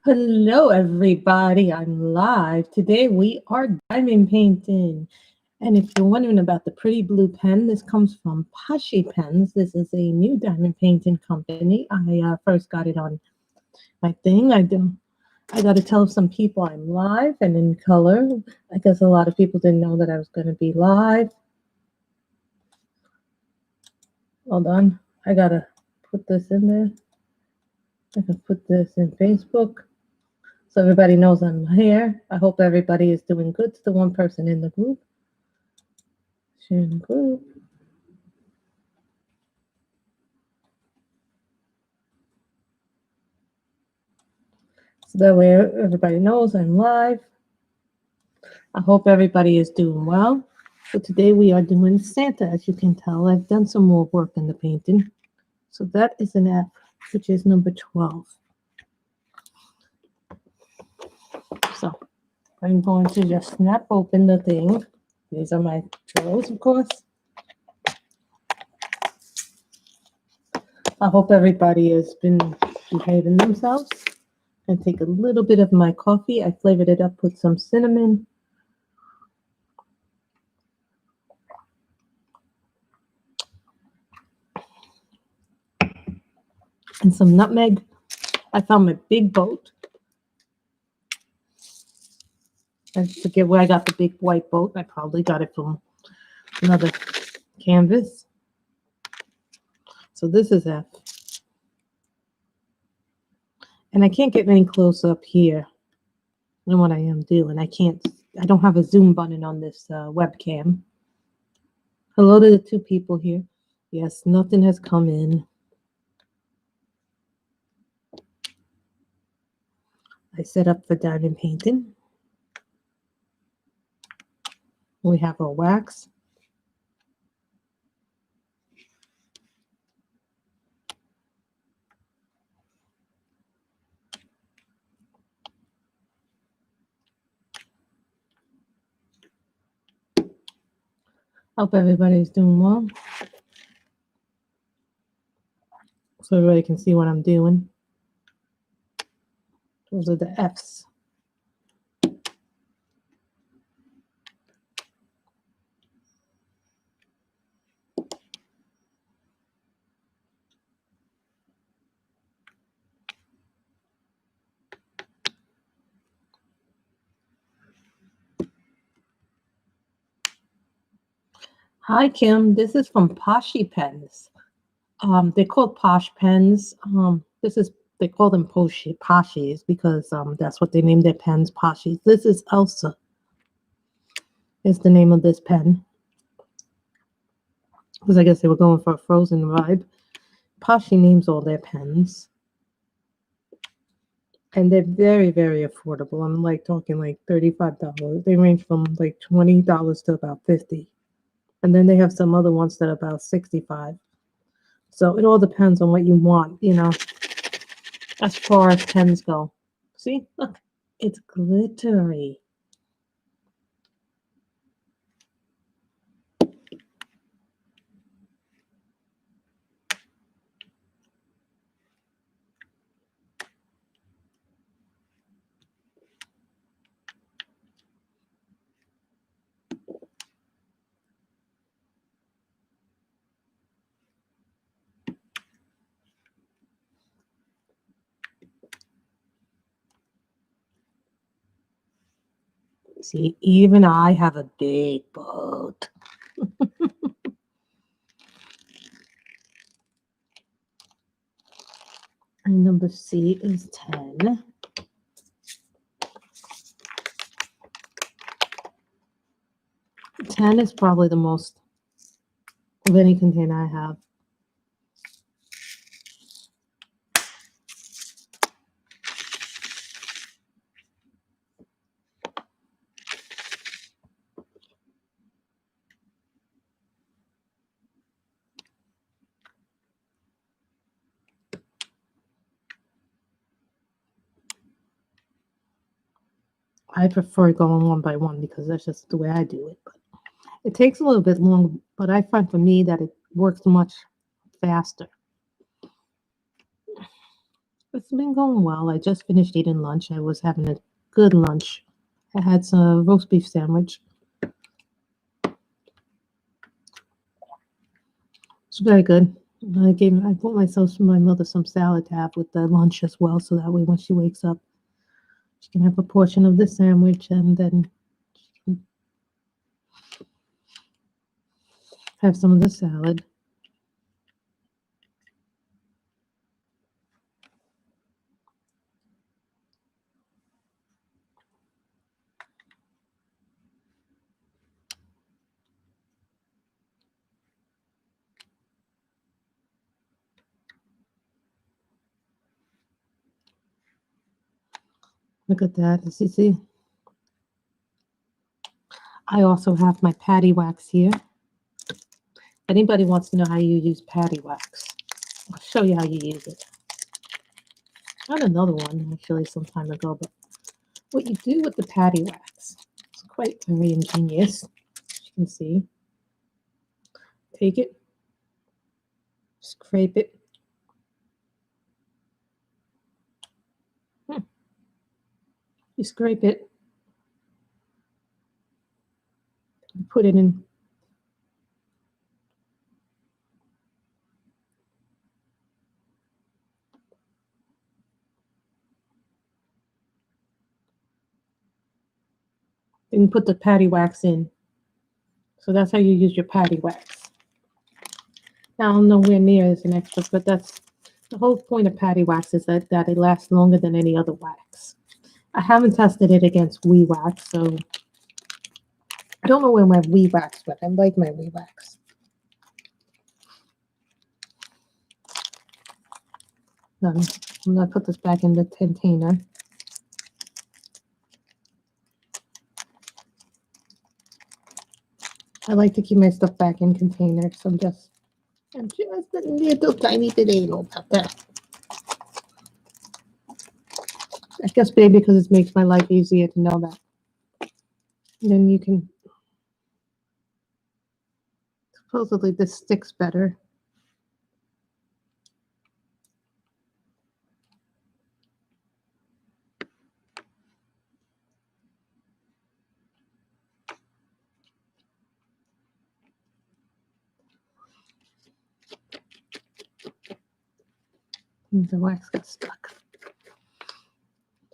Hello, everybody. I'm live. Today we are diamond painting. And if you're wondering about the pretty blue pen, this comes from Pashi Pens. This is a new diamond painting company. I first got it on my thing. I got to tell some people I'm live and in color. I guess a lot of people didn't know that I was going to be live. Hold on. I got to put this in there. I can put this in Facebook. So everybody knows I'm here. I hope everybody is doing good. It's the one person in the group. Sharing the group. So that way everybody knows I'm live. I hope everybody is doing well. So today we are doing Santa, as you can tell. I've done some more work in the painting. So that is an F, which is number 12. So I'm going to just snap open the thing. These are my drills, of course. I hope everybody has been behaving themselves. And take a little bit of my coffee. I flavored it up with some cinnamon. And some nutmeg. I found my big boat. I forget where I got the big white boat. I probably got it from another canvas. So this is F. And I can't get any close up here than what I am doing. I don't have a zoom button on this webcam. Hello to the two people here. Yes, nothing has come in. I set up for diamond painting. We have our wax. Hope everybody's doing well. So everybody can see what I'm doing. Those are the F's. Hi, Kim. This is from Poshy Pens. They're called Posh Pens. They call them Poshies because that's what they named their pens, Poshies. This is Elsa. Is the name of this pen because I guess they were going for a Frozen vibe. Poshy names all their pens, and they're very, very affordable. I'm like talking like $35. They range from like $20 to about $50, and then they have some other ones that are about $65. So it all depends on what you want, as far as pens go. See, look, it's glittery. See, even I have a big boat. And number C is 10. Ten is probably the most of any container I have. I prefer going one by one because that's just the way I do it. But it takes a little bit long, but I find for me that it works much faster. It's been going well. I just finished eating lunch. I was having a good lunch. I had some roast beef sandwich. It's very good. I bought my mother some salad to have with the lunch as well, so that way when she wakes up, she can have a portion of the sandwich and then she can have some of the salad. Look at that. As you see, I also have my patty wax here. Anybody wants to know how you use patty wax, I'll show you how you use it. I had another one actually some time ago, but what you do with the patty wax, it's quite very ingenious. As you can see, take it, scrape it. You scrape it, you put it in. And put the patty wax in. So that's how you use your patty wax. Now, I'm nowhere near as an expert, but that's the whole point of patty wax is that it lasts longer than any other wax. I haven't tested it against Wee Wax, so I don't know where my Wee Wax went. I like my Wee Wax. I'm going to put this back in the container. I like to keep my stuff back in containers. I'm just a little tiny bit anal about that. I guess maybe because it makes my life easier to know that. And then you can, supposedly this sticks better. The wax got stuck.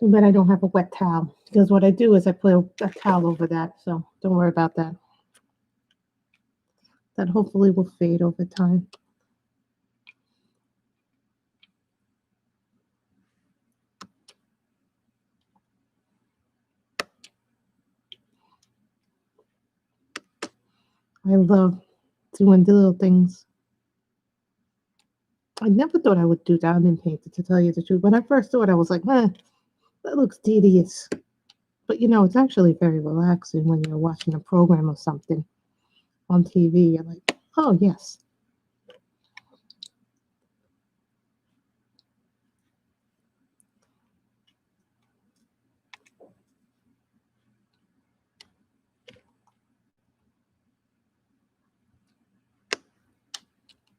But I don't have a wet towel because what I do is I put a towel over that, so don't worry about that. That hopefully will fade over time. I love doing the little things. I never thought I would do diamond painting, to tell you the truth. When I first saw it, I was like, that looks tedious. But you know, it's actually very relaxing when you're watching a program or something on TV. You're like, oh, yes.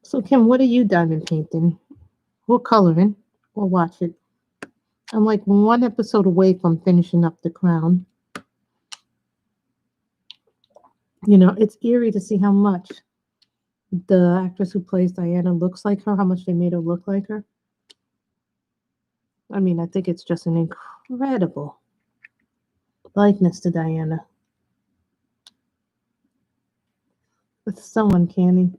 So, Kim, what are you diamond painting? Or coloring? Or watching? I'm like one episode away from finishing up The Crown. You know, it's eerie to see how much the actress who plays Diana looks like her, how much they made her look like her. I mean, I think it's just an incredible likeness to Diana. It's so uncanny.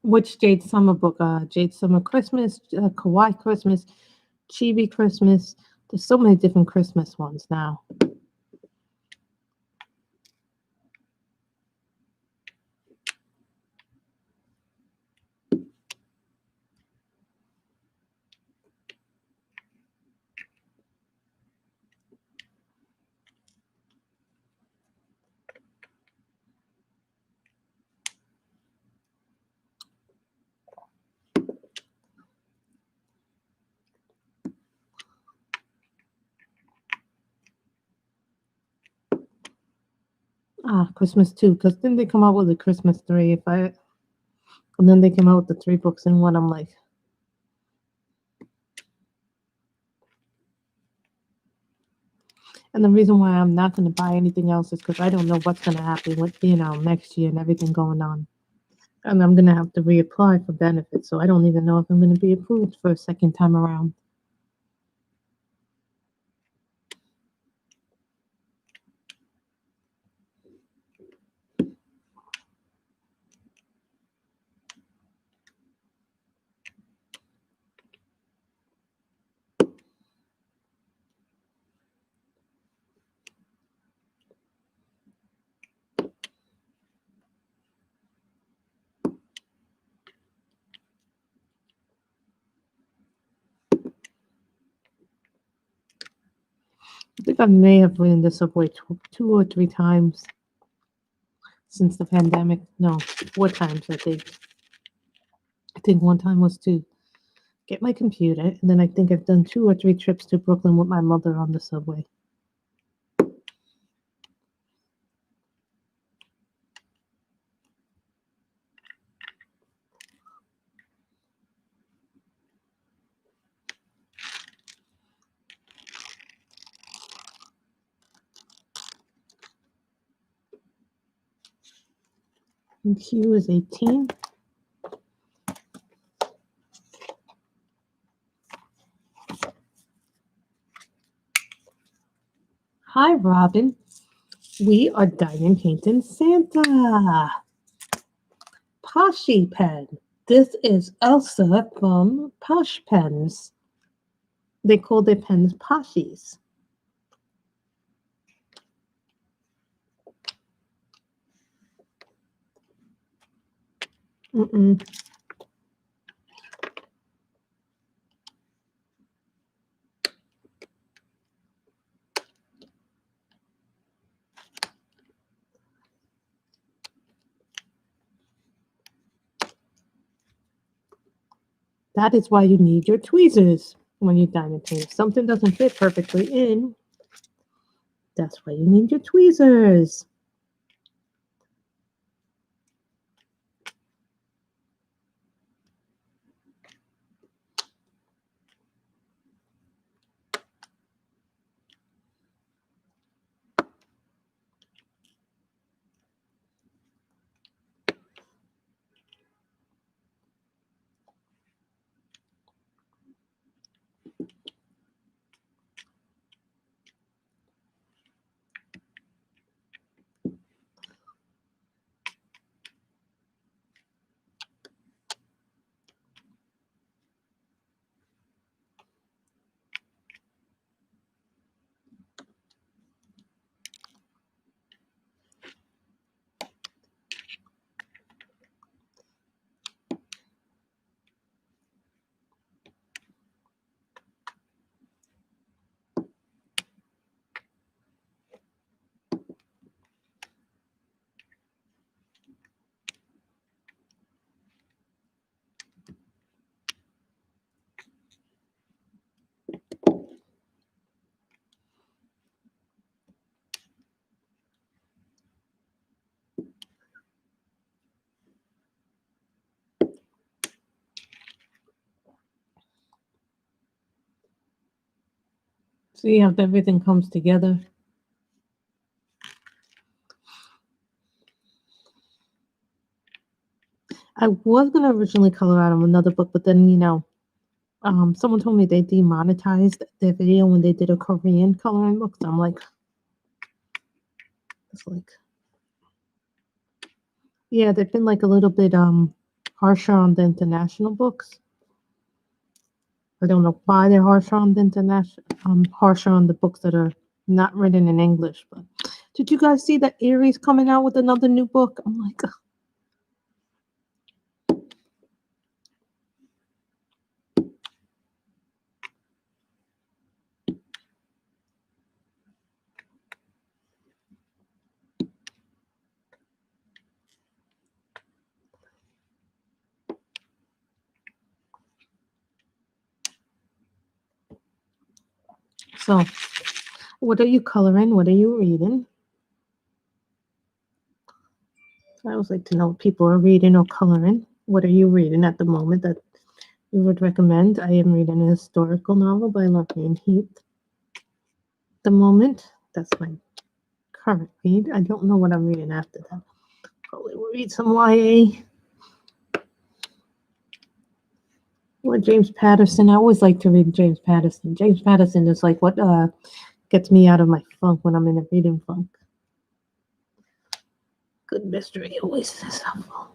Which Jade Summer book? Jade Summer Christmas, Kawaii Christmas, Chibi Christmas. There's so many different Christmas ones now. Christmas 2, because then they come out with a Christmas 3. And then they came out with the 3 books in one. I'm like, and the reason why I'm not going to buy anything else is because I don't know what's going to happen with, next year and everything going on. And I'm going to have to reapply for benefits. So I don't even know if I'm going to be approved for a second time around. I think I may have ridden the subway 2 or 3 times since the pandemic. No, 4 times, I think. I think one time was to get my computer, and then I think I've done 2 or 3 trips to Brooklyn with my mother on the subway. And Q is 18. Hi, Robin. We are diamond painting Santa. Poshy Pen. This is Elsa from Posh Pens. They call their pens Poshies. Mm-mm. That is why you need your tweezers when you diamond paint. If something doesn't fit perfectly in, that's why you need your tweezers. See how everything comes together. I was gonna originally color out of another book, but then someone told me they demonetized their video when they did a Korean coloring book. So I'm like, it's like, yeah, they've been like a little bit harsher on the international books. I don't know why they're harsher on the harsher on the books that are not written in English. But did you guys see that Aries coming out with another new book? I'm like, ugh. So what are you coloring? What are you reading? I always like to know what people are reading or coloring. What are you reading at the moment that you would recommend? I am reading a historical novel by Lorraine Heath. At the moment, that's my current read. I don't know what I'm reading after that. Probably will read some YA. Or James Patterson. I always like to read James Patterson. James Patterson is like what gets me out of my funk when I'm in a reading funk. Good mystery always is helpful.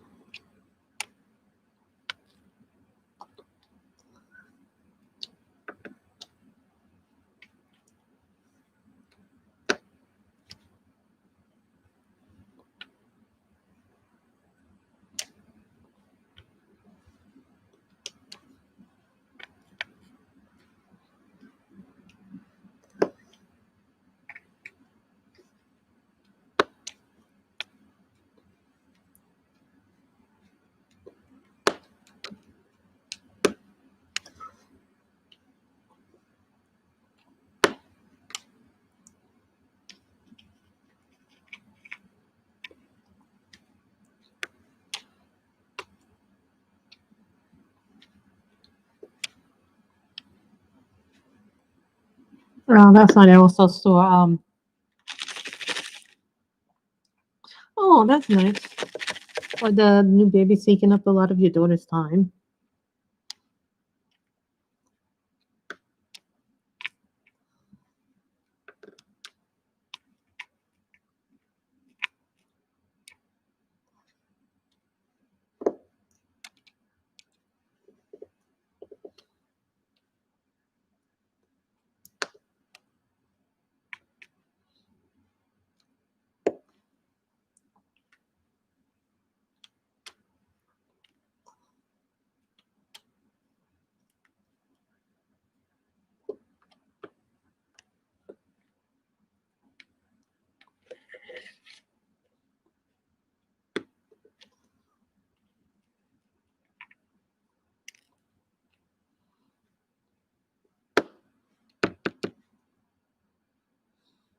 That's night I also saw oh, that's nice. Or the new baby taking up a lot of your daughter's time.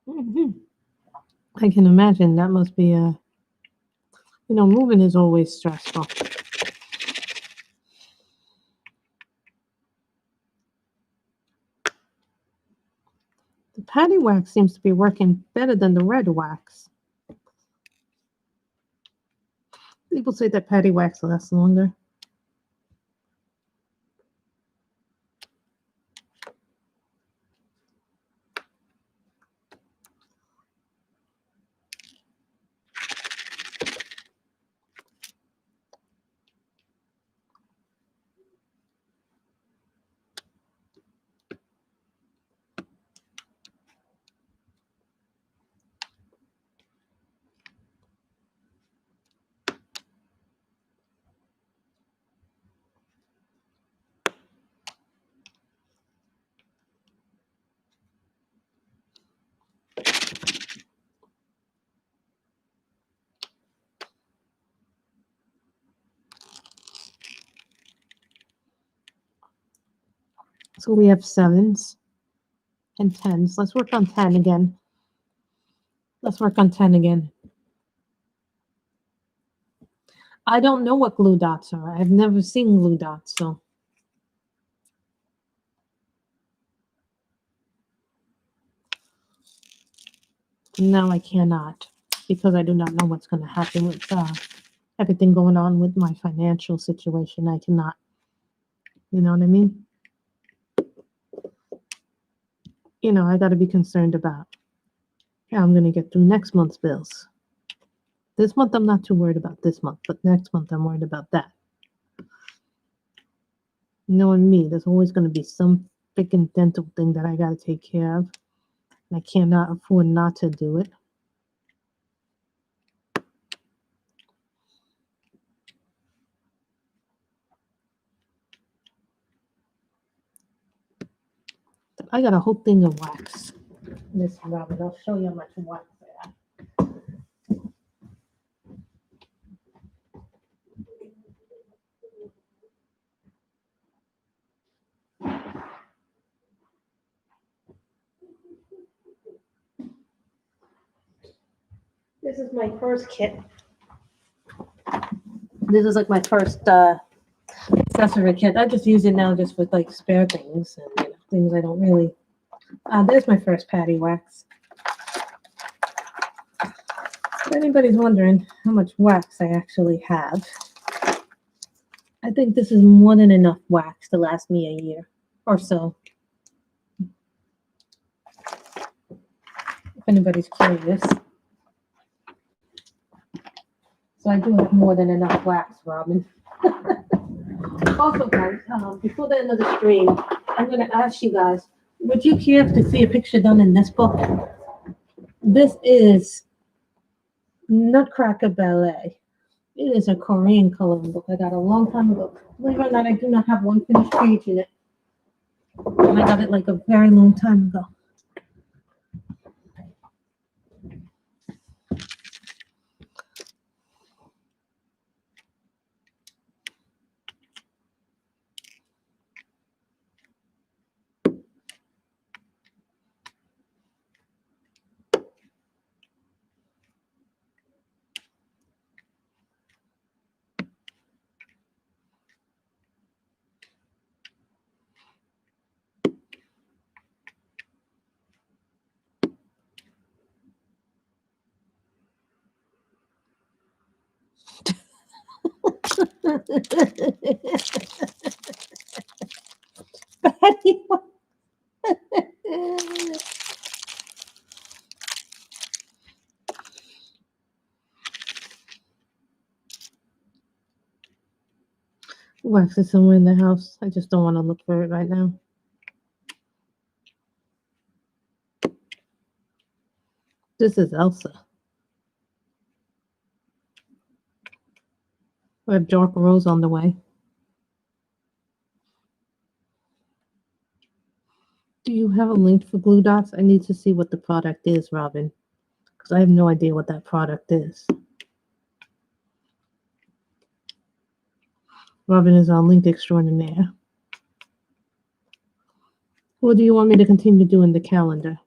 Mm-hmm. I can imagine that must be a, moving is always stressful. The patty wax seems to be working better than the red wax. People say that patty wax lasts longer. So we have 7s and 10s. Let's work on 10 again. Let's work on 10 again. I don't know what glue dots are. I've never seen glue dots, so. No, I cannot, because I do not know what's going to happen with everything going on with my financial situation. I cannot. You know what I mean? I got to be concerned about how I'm going to get through next month's bills. This month, I'm not too worried about this month, but next month, I'm worried about that. Knowing me, there's always going to be some freaking dental thing that I got to take care of. And I cannot afford not to do it. I got a whole thing of wax. This rabbit, I'll show you how much wax I have. This is my first kit. This is like my first accessory kit. I just use it now just with like spare things and things I don't really. There's my first patty wax. If anybody's wondering how much wax I actually have, I think this is more than enough wax to last me a year or so. If anybody's curious. So I do have more than enough wax, Robin. Also, guys, before the end of the stream, I'm going to ask you guys, would you care to see a picture done in this book? This is Nutcracker Ballet. It is a Korean coloring book I got a long time ago. Believe it or not, I do not have one finished page in it. And I got it like a very long time ago. Wax is somewhere in the house. I just don't want to look for it right now. This is Elsa. We have dark rose on the way. Do you have a link for glue dots? I need to see what the product is, Robin, because I have no idea what that product is. Robin is our link extraordinaire. What do you want me to continue doing the calendar?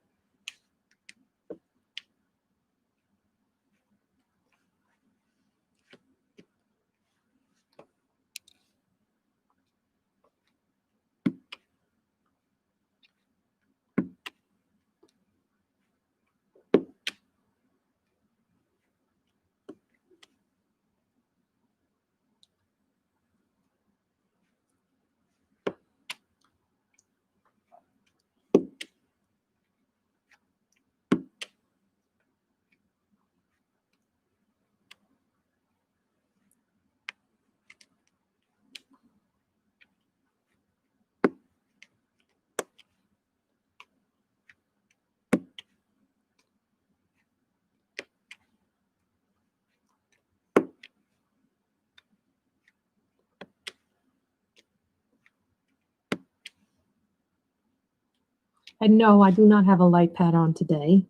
And no, I do not have a light pad on today.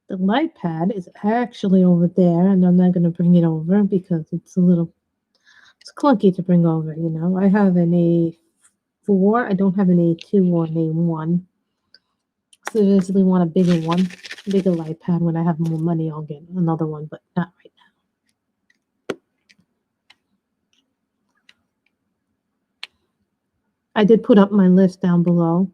The light pad is actually over there, and I'm not going to bring it over because it's clunky to bring over, you know. I have an A4. I don't have an A2 or an A1. So I basically want a bigger one, bigger light pad. When I have more money, I'll get another one, but not right now. I did put up my list down below.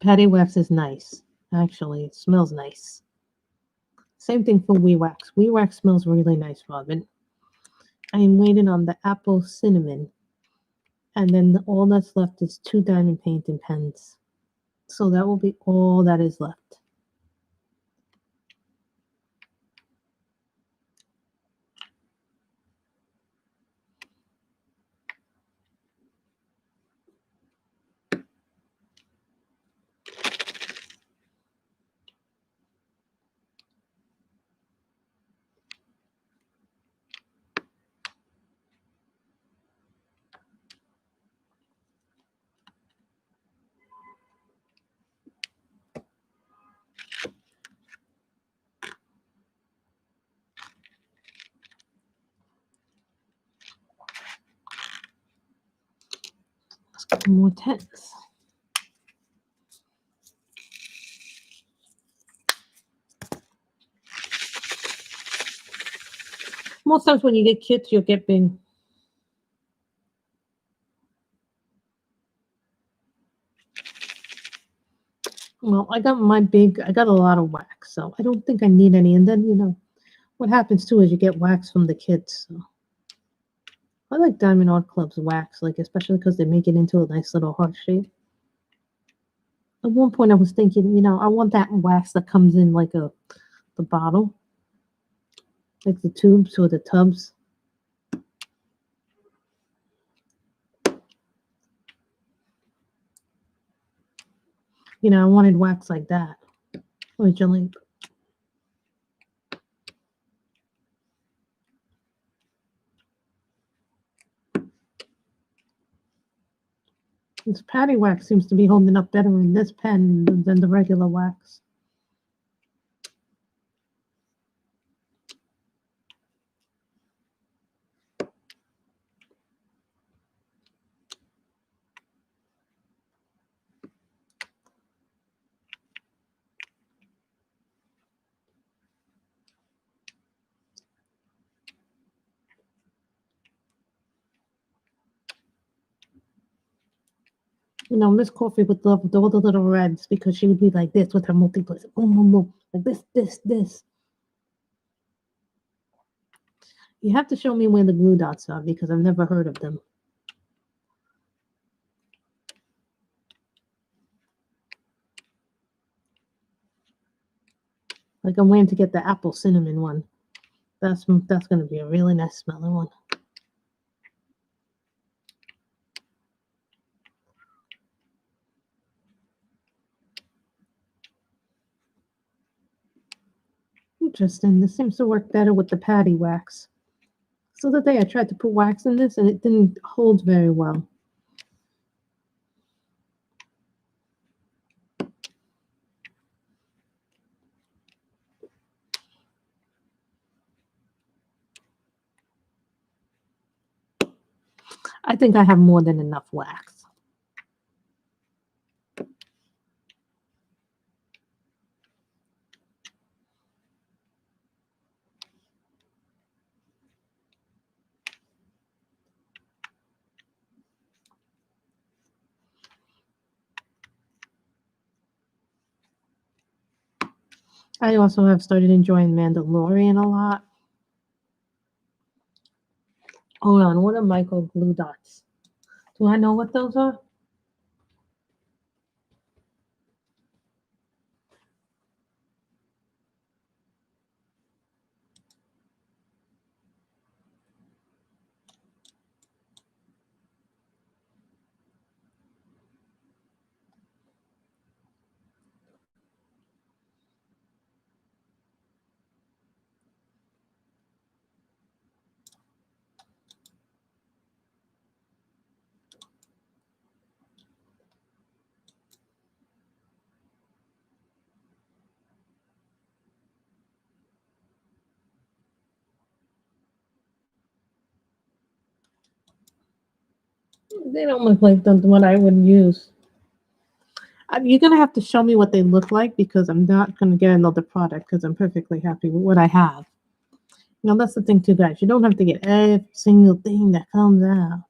Patty wax is nice. Actually, it smells nice. Same thing for Wee Wax. Wee Wax smells really nice, Robin. I am waiting on the apple cinnamon. And then all that's left is 2 diamond painting pens. So that will be all that is left. More tents. Most times when you get kits, you'll get big. Well, I got a lot of wax, so I don't think I need any. And then, what happens too is you get wax from the kits. So I like Diamond Art Club's wax, like especially because they make it into a nice little heart shape. At one point, I was thinking, I want that wax that comes in like the bottle, like the tubes or the tubs. I wanted wax like that originally. This patty wax seems to be holding up better in this pen than the regular wax. Miss Coffee would love all the little reds because she would be like this with her multiples. Boom, boom, boom. Like this. You have to show me where the glue dots are because I've never heard of them. Like I'm waiting to get the apple cinnamon one. That's going to be a really nice smelling one. Interesting. This seems to work better with the patty wax. So the day I tried to put wax in this and it didn't hold very well. I think I have more than enough wax. I also have started enjoying Mandalorian a lot. Hold on, what are micro glue dots? Do I know what those are? They don't look like the one I would use. You're going to have to show me what they look like because I'm not going to get another product because I'm perfectly happy with what I have. That's the thing too, guys. You don't have to get every single thing that comes out.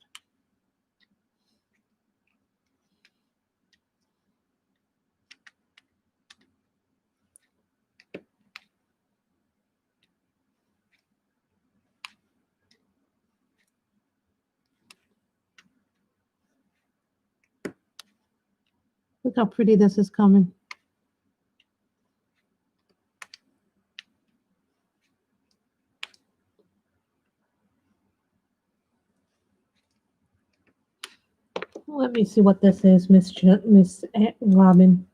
Look how pretty this is coming. Let me see what this is, Miss Robin.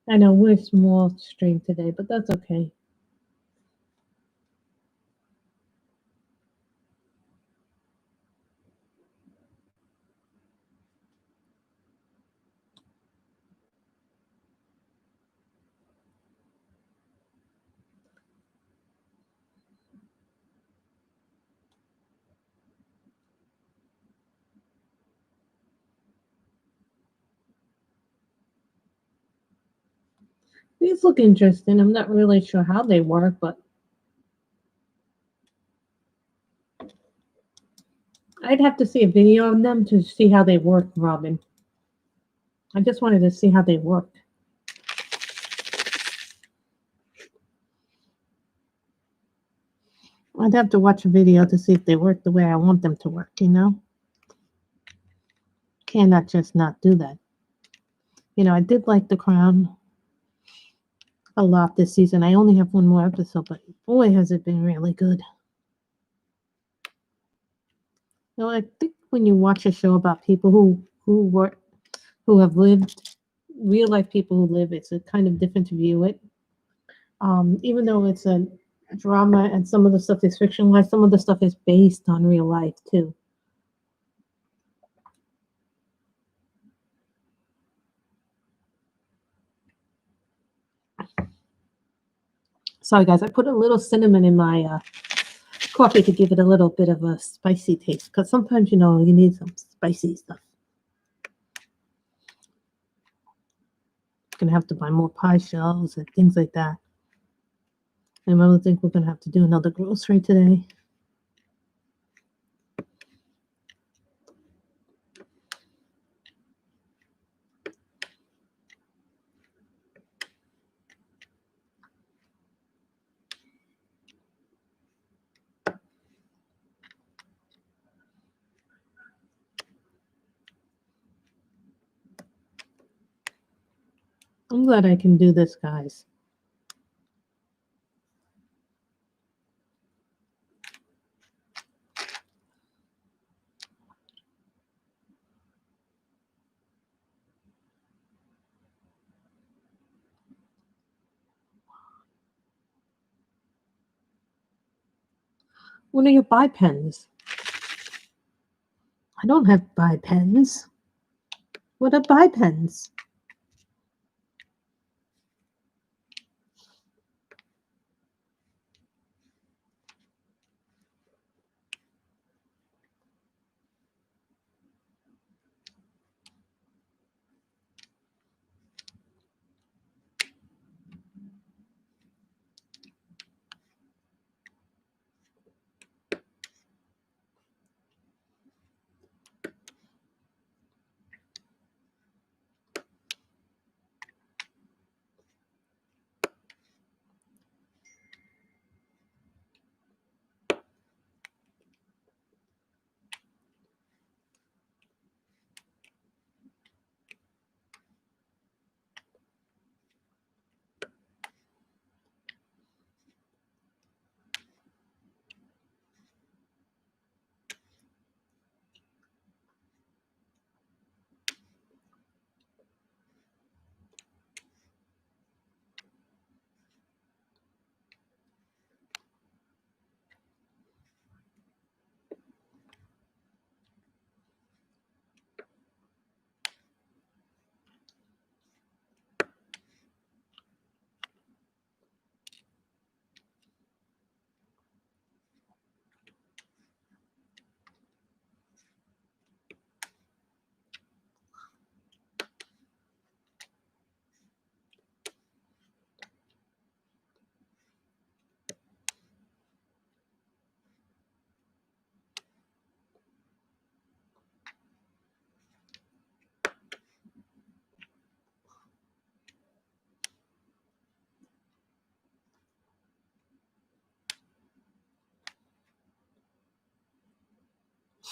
I know we're small stream today, but that's okay. These look interesting. I'm not really sure how they work, but I'd have to see a video of them to see how they work, Robin. I just wanted to see how they work. I'd have to watch a video to see if they work the way I want them to work, you know? Cannot just not do that. You know, I did like The Crown a lot this season. I only have one more episode, but boy, has it been really good. You know, I think when you watch a show about people who have lived real life people who live, it's a kind of different to view it. Even though it's a drama and some of the stuff is fictionalized, some of the stuff is based on real life too. Sorry, guys, I put a little cinnamon in my coffee to give it a little bit of a spicy taste because sometimes, you know, you need some spicy stuff. Gonna have to buy more pie shells and things like that. And I really think we're gonna have to do another grocery today. I'm glad I can do this, guys. What are your buy pens? I don't have buy pens. What are buy pens?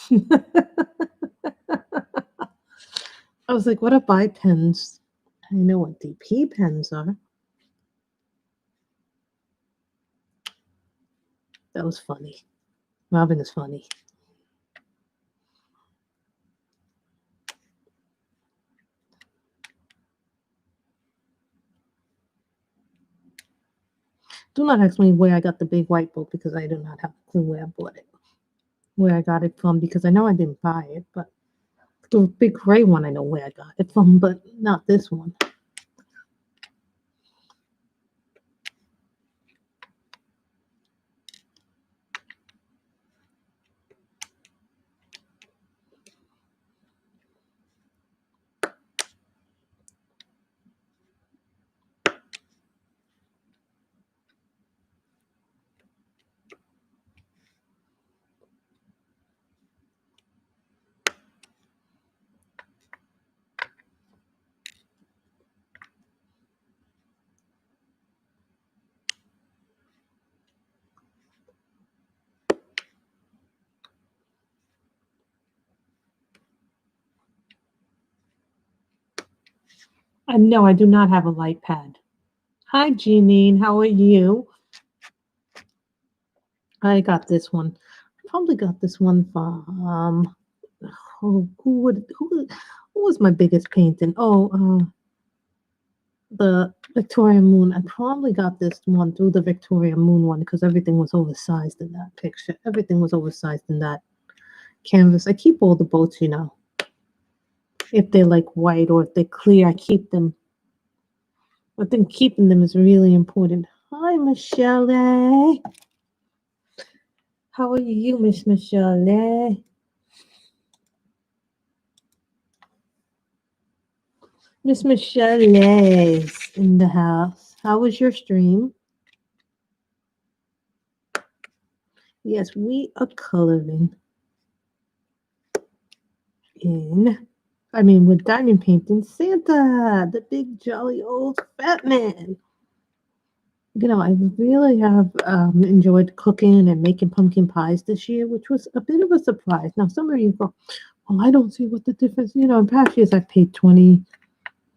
I was like, what are buy pens? I know what DP pens are. That was funny. Robin is funny. Do not ask me where I got the big white book because I do not have a clue where I bought it. Where I got it from because I know I didn't buy it, but the big gray one I know where I got it from, but not this one. No, I do not have a light pad. Hi, Jeanine. How are you? I got this one. I probably got this one from who was my biggest painting? The Victoria Moon. I probably got this one through the Victoria Moon one because everything was oversized in that picture. Everything was oversized in that canvas. I keep all the boats, you know. If they're like white or if they're clear, I keep them. I think keeping them is really important. Hi, Michelle. How are you, Miss Michelle? Miss Michelle is in the house. How was your stream? Yes, we are coloring with diamond painting Santa, the big jolly old fat man. You know, I really have enjoyed cooking and making pumpkin pies this year, which was a bit of a surprise. Now, some of you go, well, I don't see what the difference. You know, in past years I paid 20,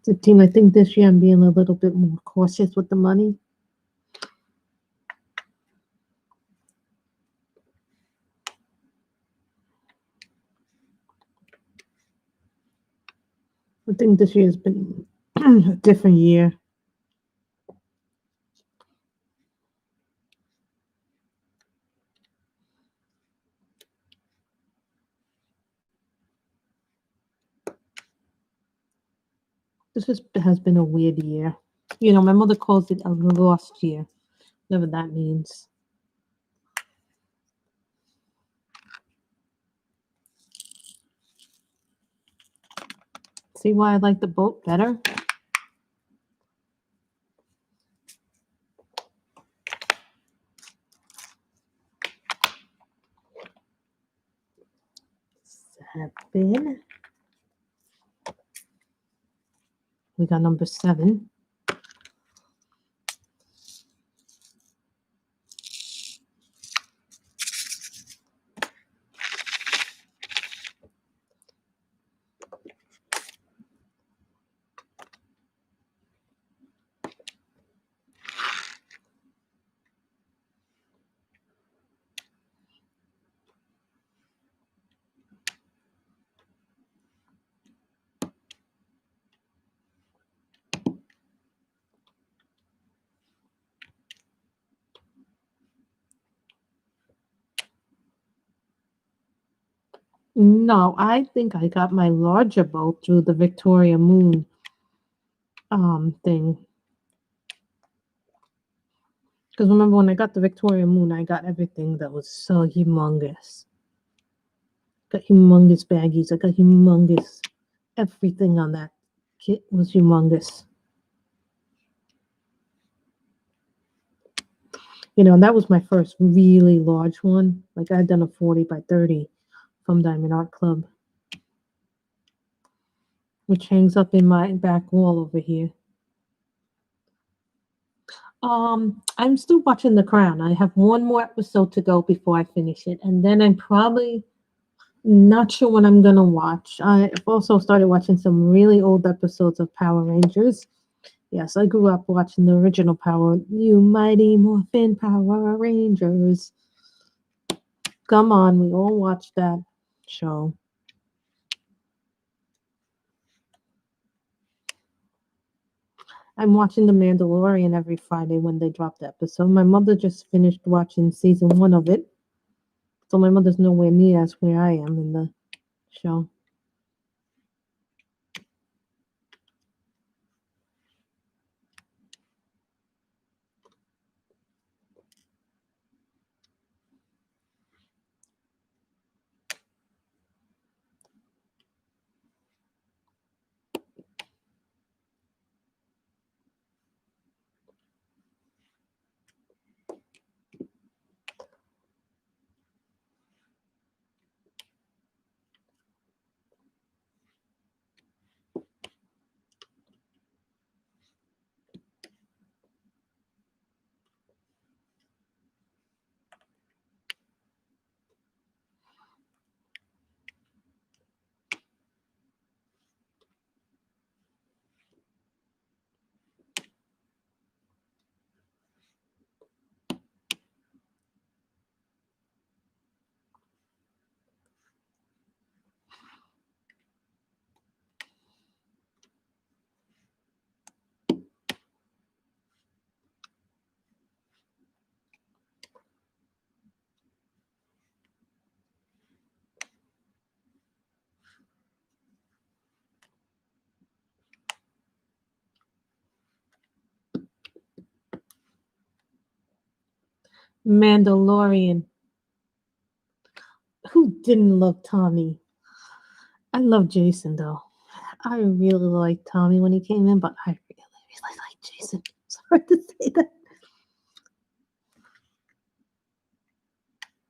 15. I think this year I'm being a little bit more cautious with the money. I think this year has been a different year. Has been a weird year. You know, my mother calls it a lost year, whatever that means. See why I like the boat better? Seven. We got number 7. No, I think I got my larger boat through the Victoria Moon thing. Because remember when I got the Victoria Moon, I got everything that was so humongous. Got humongous baggies. I got humongous. Everything on that kit was humongous. You know, and that was my first really large one. Like I'd done a 40 by 30 from Diamond Art Club, which hangs up in my back wall over here. I'm still watching The Crown. I have one more episode to go before I finish it, and then I'm probably not sure what I'm gonna watch. I've also started watching some really old episodes of Power Rangers. Yes, I grew up watching the original You Mighty Morphin Power Rangers. Come on, we all watched that show. I'm watching The Mandalorian every Friday when they drop the episode. My mother just finished watching season 1 of it. So my mother's nowhere near as where I am in the show. Mandalorian. Who didn't love Tommy? I love Jason though. I really liked Tommy when he came in, but I really like Jason. Sorry to say that.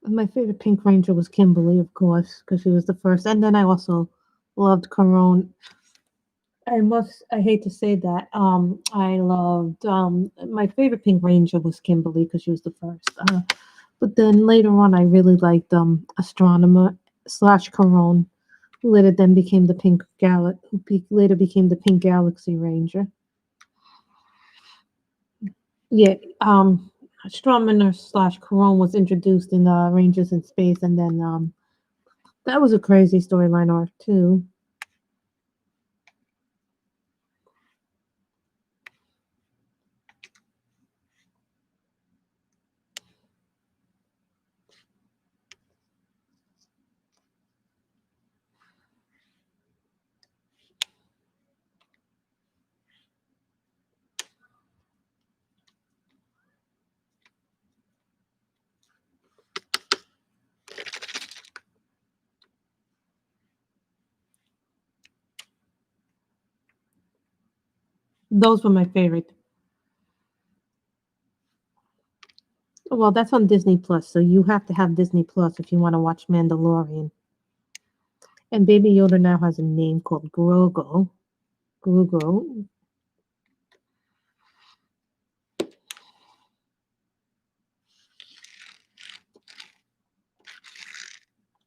My favorite Pink Ranger was Kimberly, of course, because she was the first. And then I also loved Corone. I hate to say that. I loved, my favorite Pink Ranger was Kimberly because she was the first. But then later on, I really liked, Astronomer slash Corone, who later then became the later became the Pink Galaxy Ranger. Yeah, Astronomer slash Corone was introduced in, Rangers in Space, and then, that was a crazy storyline arc too. Those were my favorite. Well, that's on Disney Plus, so you have to have Disney Plus if you want to watch Mandalorian. And Baby Yoda now has a name called Grogu. Grogu.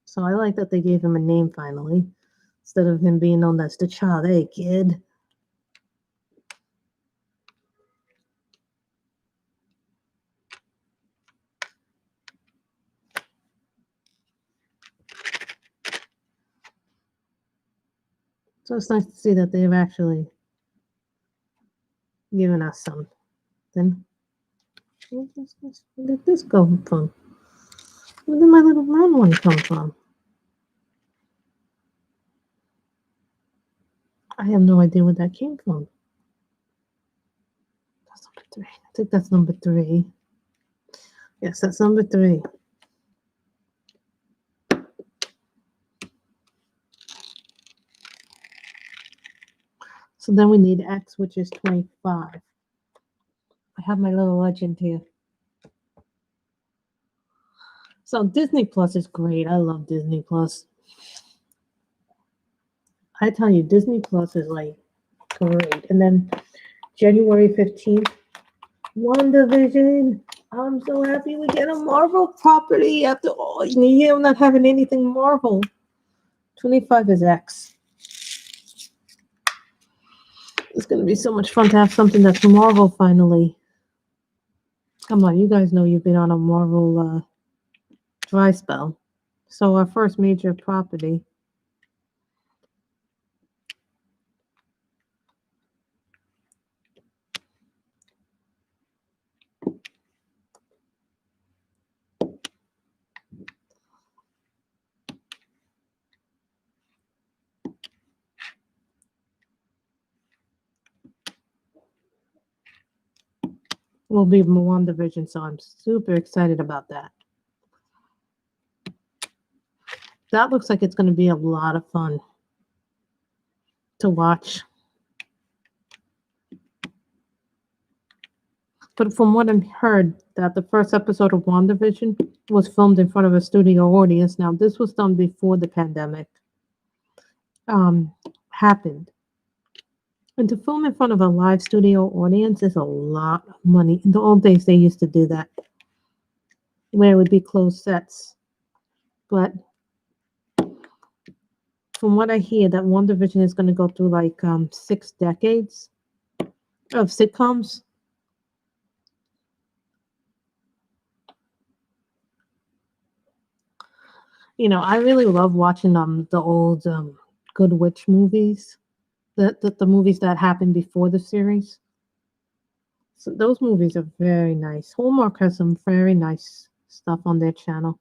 So I like that they gave him a name finally, instead of him being known as the child. Hey, kid. So it's nice to see that they've actually given us something. Where did this go from? Where did my little brown one come from? I have no idea where that came from. That's number 3. I think that's number 3. Yes, that's number 3. So then we need X, which is 25. I have my little legend here. So Disney Plus is great. I love Disney Plus. I tell you, Disney Plus is like great. And then January 15th, WandaVision. I'm so happy we get a Marvel property after all year not having anything Marvel. 25 is X. It's going to be so much fun to have something that's Marvel finally. Come on, you guys know you've been on a Marvel dry spell. So our first major property. Will be WandaVision, so I'm super excited about that. That looks like it's going to be a lot of fun to watch. But from what I've heard, that the first episode of WandaVision was filmed in front of a studio audience. Now, this was done before the pandemic happened. And to film in front of a live studio audience is a lot of money. In the old days, they used to do that, where it would be closed sets. But from what I hear, that WandaVision is going to go through like 6 decades of sitcoms. You know, I really love watching the old Good Witch movies, the movies that happened before the series. So those movies are very nice. Hallmark has some very nice stuff on their channel.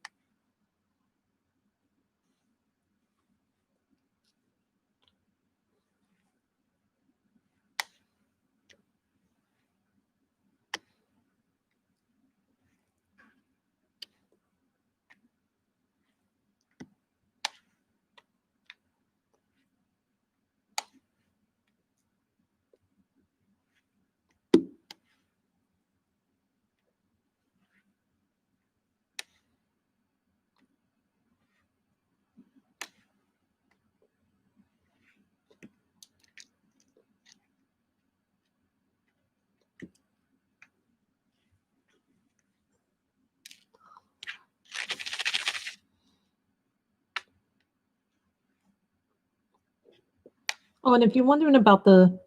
Oh, and if you're wondering about the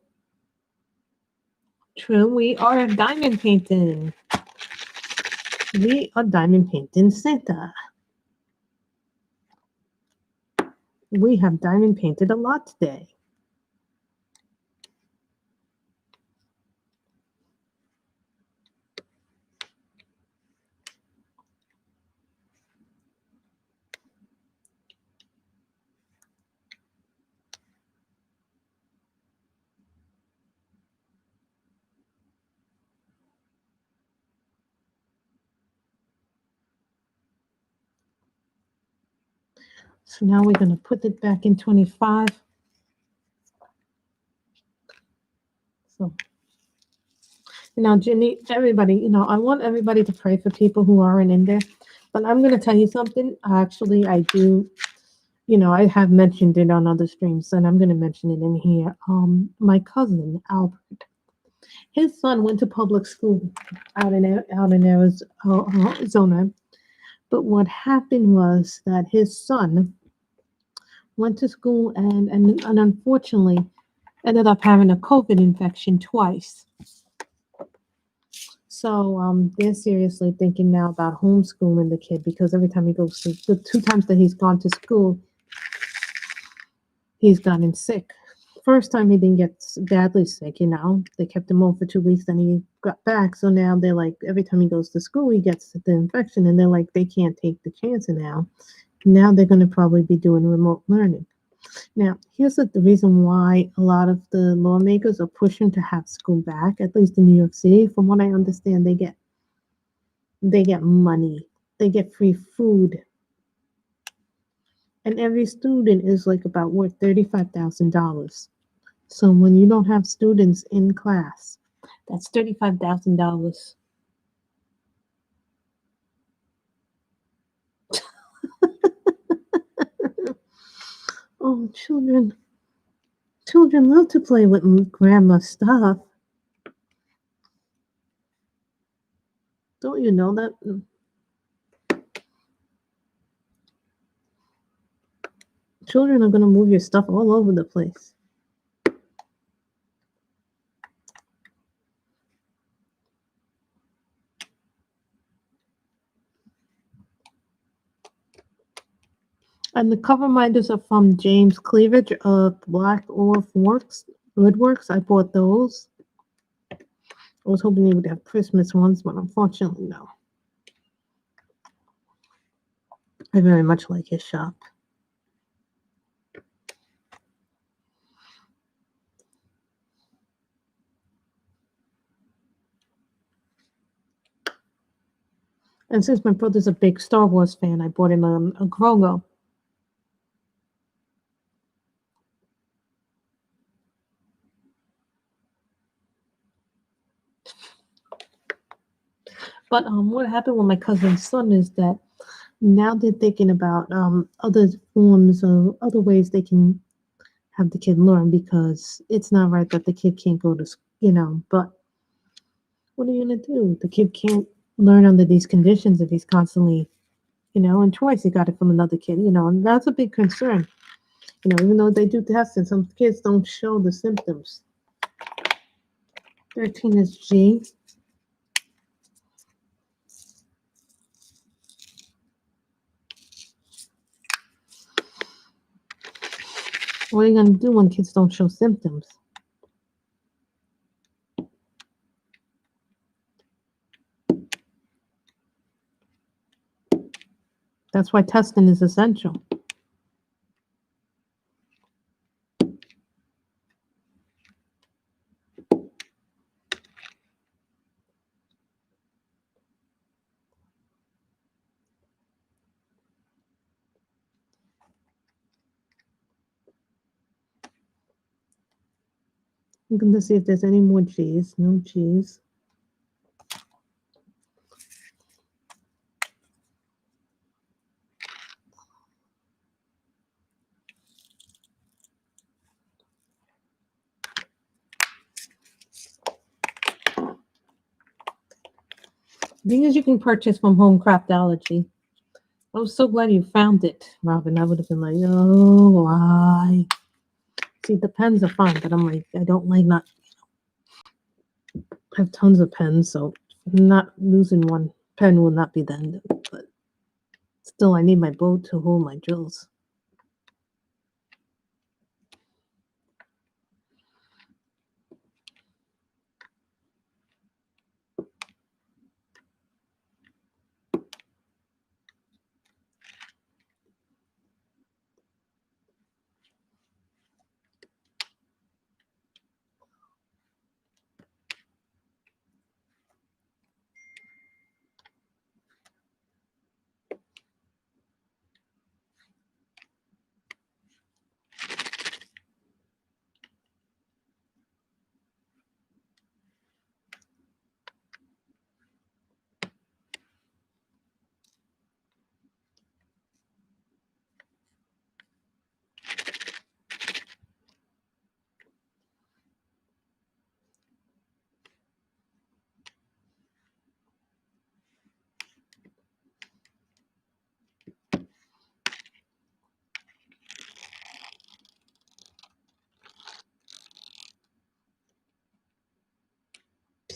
true, we are diamond painting. We are diamond painting Santa. We have diamond painted a lot today. So now we're going to put it back in 25. So, Jenny, everybody, I want everybody to pray for people who aren't in there. But I'm going to tell you something. Actually, I do, I have mentioned it on other streams, and I'm going to mention it in here. My cousin, Albert, his son went to public school out in Arizona. But what happened was that his son went to school and unfortunately ended up having a COVID infection twice. So they're seriously thinking now about homeschooling the kid because every time he goes to the 2 times that he's gone to school, he's gotten sick. First time he didn't get badly sick, They kept him home for 2 weeks, then he got back. So now they're like, every time he goes to school, he gets the infection, and they're like, they can't take the chance now. Now they're going to probably be doing remote learning. Now, here's the reason why a lot of the lawmakers are pushing to have school back, at least in New York City. From what I understand, they get money, they get free food, and every student is like about worth $35,000. So when you don't have students in class, that's $35,000. Oh, children love to play with grandma's stuff. Don't you know that? Children are going to move your stuff all over the place. And the cover minders are from James Cleavage of Black Orf Woodworks. I bought those. I was hoping they would have Christmas ones, but unfortunately, no. I very much like his shop. And since my brother's a big Star Wars fan, I bought him a Grogu. But what happened with my cousin's son is that now they're thinking about other forms of other ways they can have the kid learn, because it's not right that the kid can't go to school, but what are you going to do? The kid can't learn under these conditions if he's constantly, and twice he got it from another kid, and that's a big concern. Even though they do tests and some kids don't show the symptoms. 13 is G. What are you going to do when kids don't show symptoms? That's why testing is essential. I'm going to see if there's any more G's. No G's. Things you can purchase from Home Craftology. I was so glad you found it, Robin. I would have been like, oh, why? See, the pens are fine, but I'm like, I don't like not I have tons of pens, so not losing one pen will not be the end of it. But still, I need my bow to hold my drills.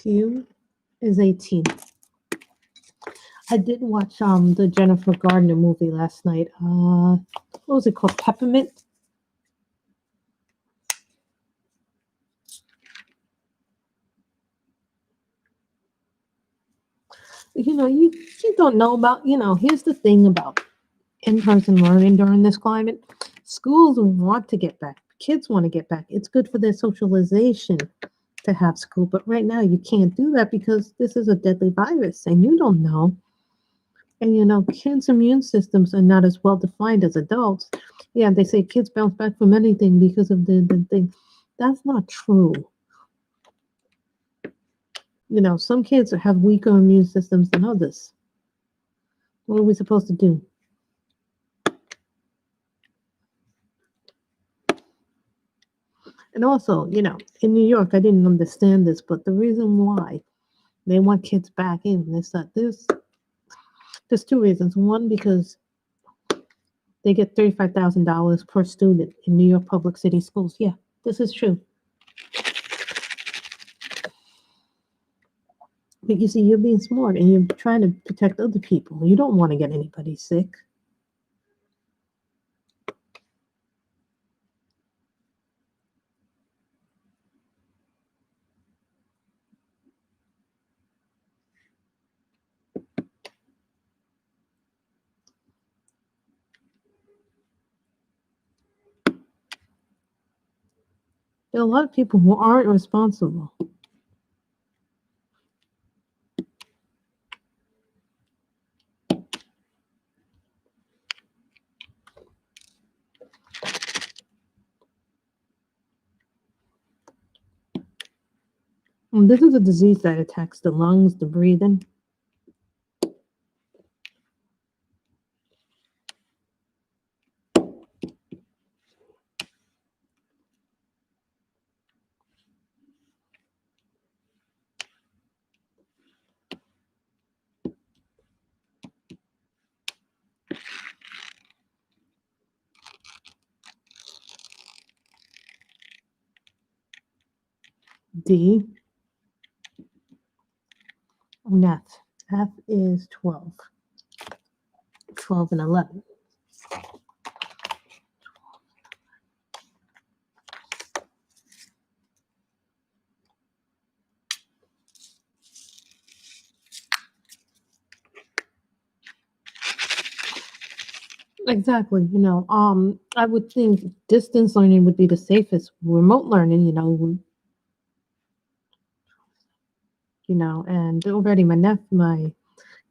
Q is 18. I did watch the Jennifer Gardner movie last night. What was it called? Peppermint? You don't know about, here's the thing about in-person learning during this climate. Schools want to get back. Kids want to get back. It's good for their socialization to have school. But right now you can't do that because this is a deadly virus and you don't know. And kids' immune systems are not as well defined as adults. Yeah, they say kids bounce back from anything because of the thing. That's not true. Some kids have weaker immune systems than others. What are we supposed to do? And also, in New York, I didn't understand this, but the reason why they want kids back in is that there's two reasons. One, because they get $35,000 per student in New York public city schools. Yeah, this is true. But you see, you're being smart and you're trying to protect other people. You don't want to get anybody sick. There are a lot of people who aren't responsible. And this is a disease that attacks the lungs, the breathing. D, F. F is 12. 12 and 11. Exactly. I would think distance learning would be the safest. Remote learning, and already my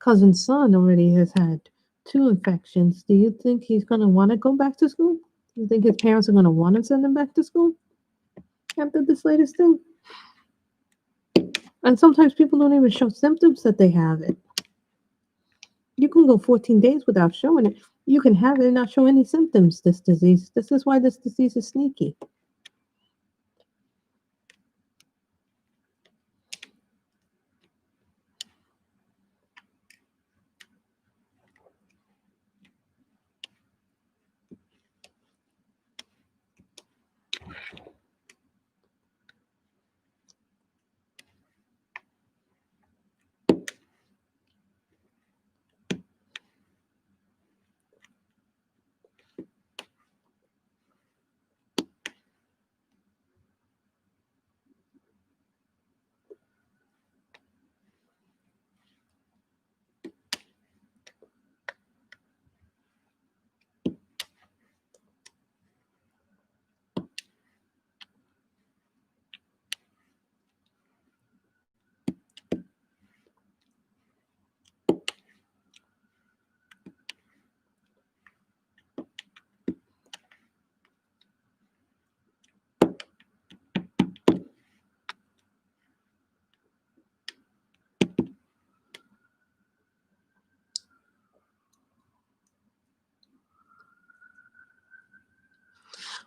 cousin's son already has had 2 infections. Do you think he's going to want to go back to school? Do you think his parents are going to want to send him back to school after this latest thing? And sometimes people don't even show symptoms that they have it. You can go 14 days without showing it. You can have it and not show any symptoms, this disease. This is why this disease is sneaky.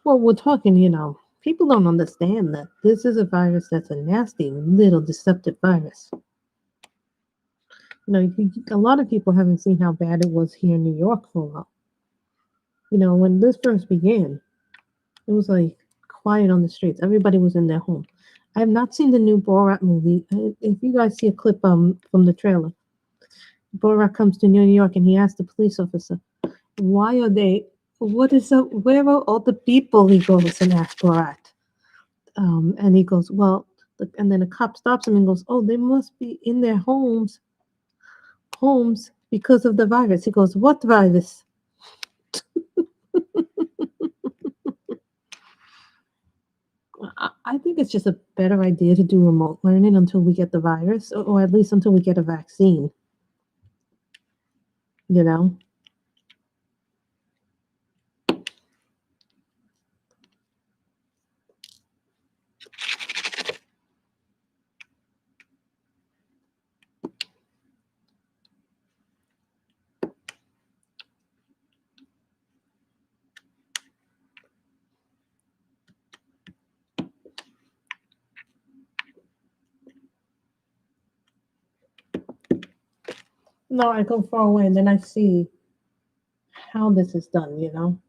Well, we're talking, people don't understand that this is a virus that's a nasty, little deceptive virus. A lot of people haven't seen how bad it was here in New York for a while. When this first began, it was like quiet on the streets. Everybody was in their home. I have not seen the new Borat movie. If you guys see a clip from the trailer, Borat comes to New York and he asks the police officer, "Why are they? What is up? Where are all the people?" He goes and asks Borat, and he goes, "Well," and then a cop stops him and goes, "Oh, they must be in their homes because of the virus." He goes, "What virus?" I think it's just a better idea to do remote learning until we get the virus, or at least until we get a vaccine, you know? No, I go far away and then I see how this is done.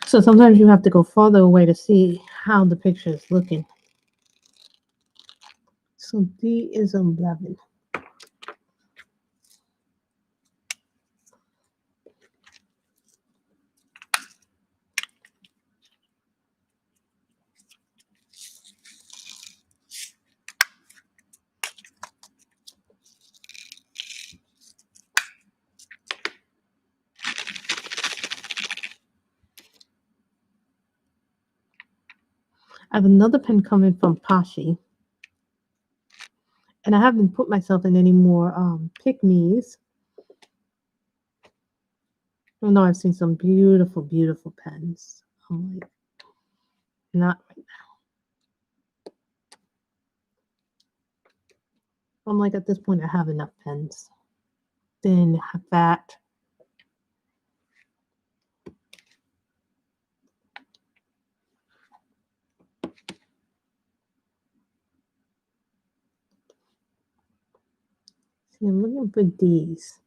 So sometimes you have to go farther away to see how the picture is looking. So D is 11. I have another pen coming from Pashi. And I haven't put myself in any more pick-me's. Oh no, I've seen some beautiful, beautiful pens. I'm like, not right now. I'm like, at this point, I have enough pens. Then have that. See, I'm looking for these.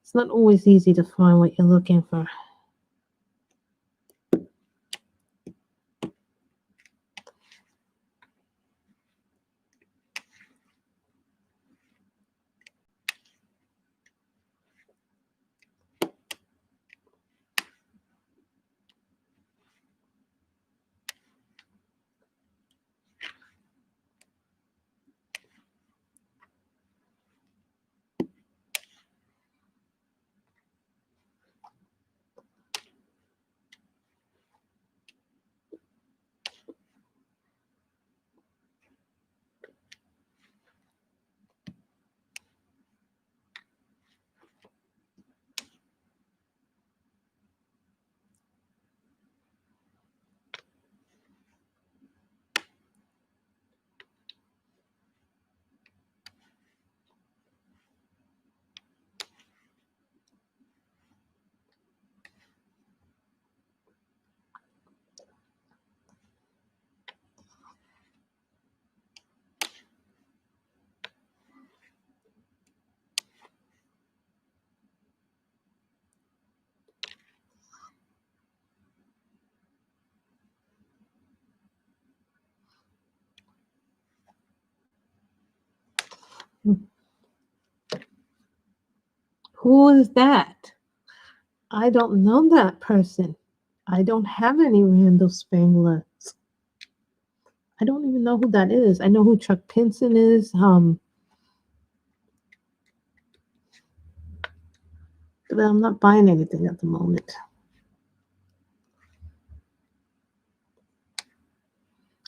It's not always easy to find what you're looking for. Who is that? I don't know that person. I don't have any Randall Spanglers. I don't even know who that is. I know who Chuck Pinson is. But I'm not buying anything at the moment.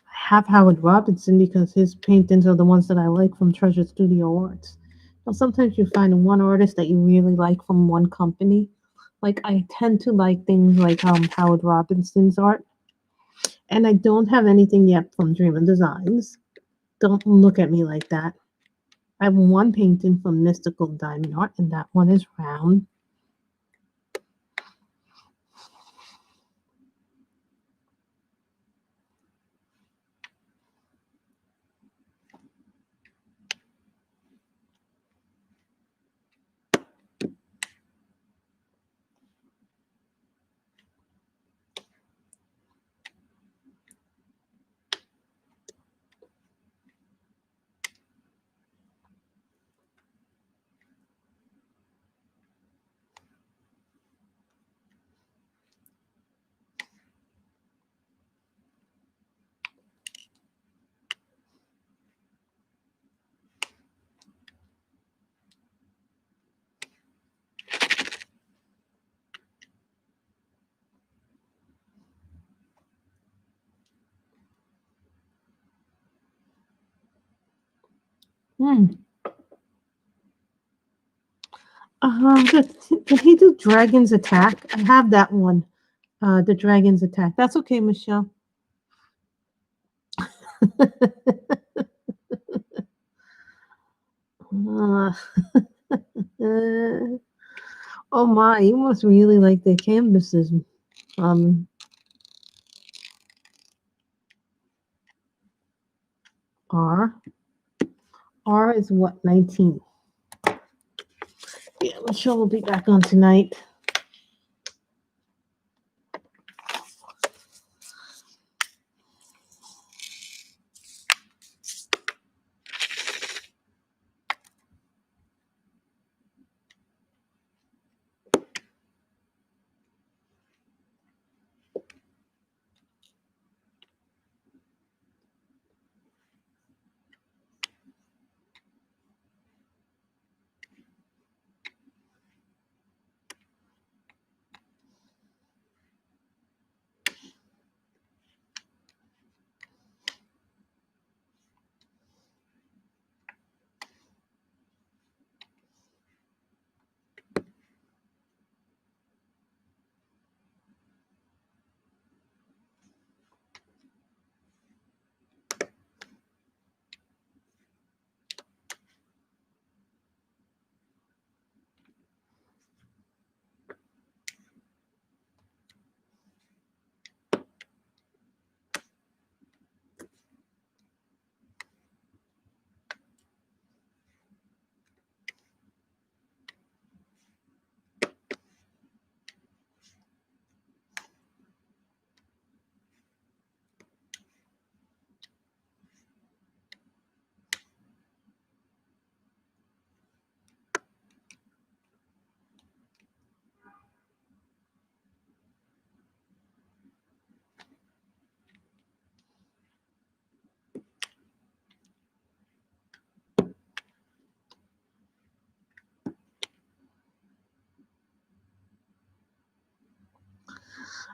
I have Howard Robinson because his paintings are the ones that I like from Treasure Studio Arts. Now, sometimes you find one artist that you really like from one company. Like I tend to like things like Howard Robinson's art. And I don't have anything yet from Dreamer Designs. Don't look at me like that. I have one painting from Mystical Diamond Art, and that one is round. Did he do Dragon's Attack? I have that one. The Dragon's Attack. That's okay, Michelle. uh, oh my, you must really like the canvases. R. R is what, 19? Yeah, Michelle will be back on tonight.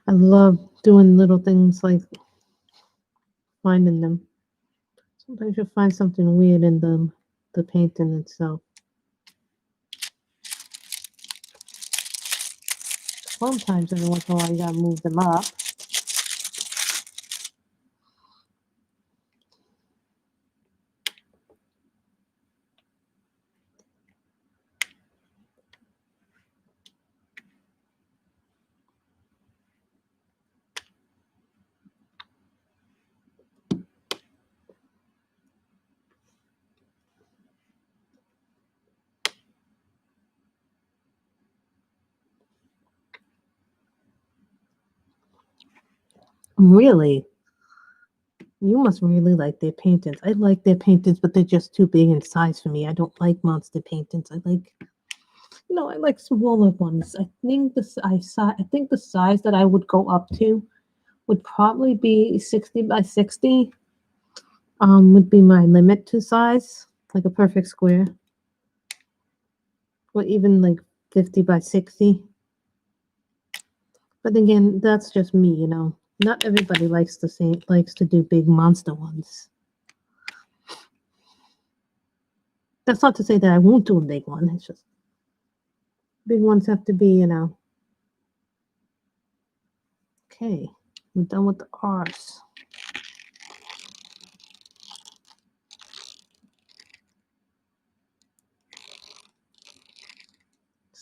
I love doing little things like finding them. Sometimes you'll find something weird in the painting itself. Sometimes every once in a while you gotta move them up. Really? You must really like their paintings. I like their paintings, but they're just too big in size for me. I don't like monster paintings. I like smaller ones. I think the size that I would go up to would probably be 60 by 60. Would be my limit to size, like a perfect square. Or even like 50 by 60. But again, that's just me, Not everybody likes to do big monster ones. That's not to say that I won't do a big one. It's just big ones have to be, Okay, we're done with the R's.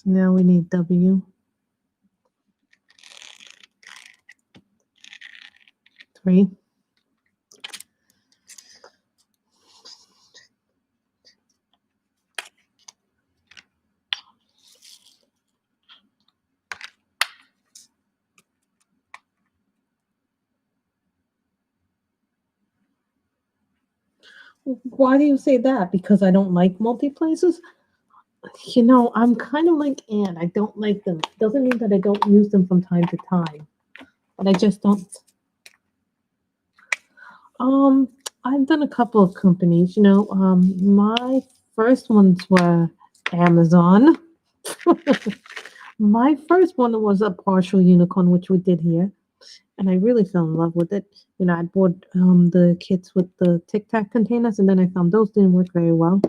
Now we need W. 3. Why do you say that? Because I don't like multi-places? You know, I'm kind of like Anne. I don't like them. Doesn't mean that I don't use them from time to time, but I just don't. I've done a couple of companies. You know, my first ones were Amazon. My first one was a partial unicorn, which we did here, and I really fell in love with it. You know, I bought the kits with the Tic Tac containers, and then I found those didn't work very well.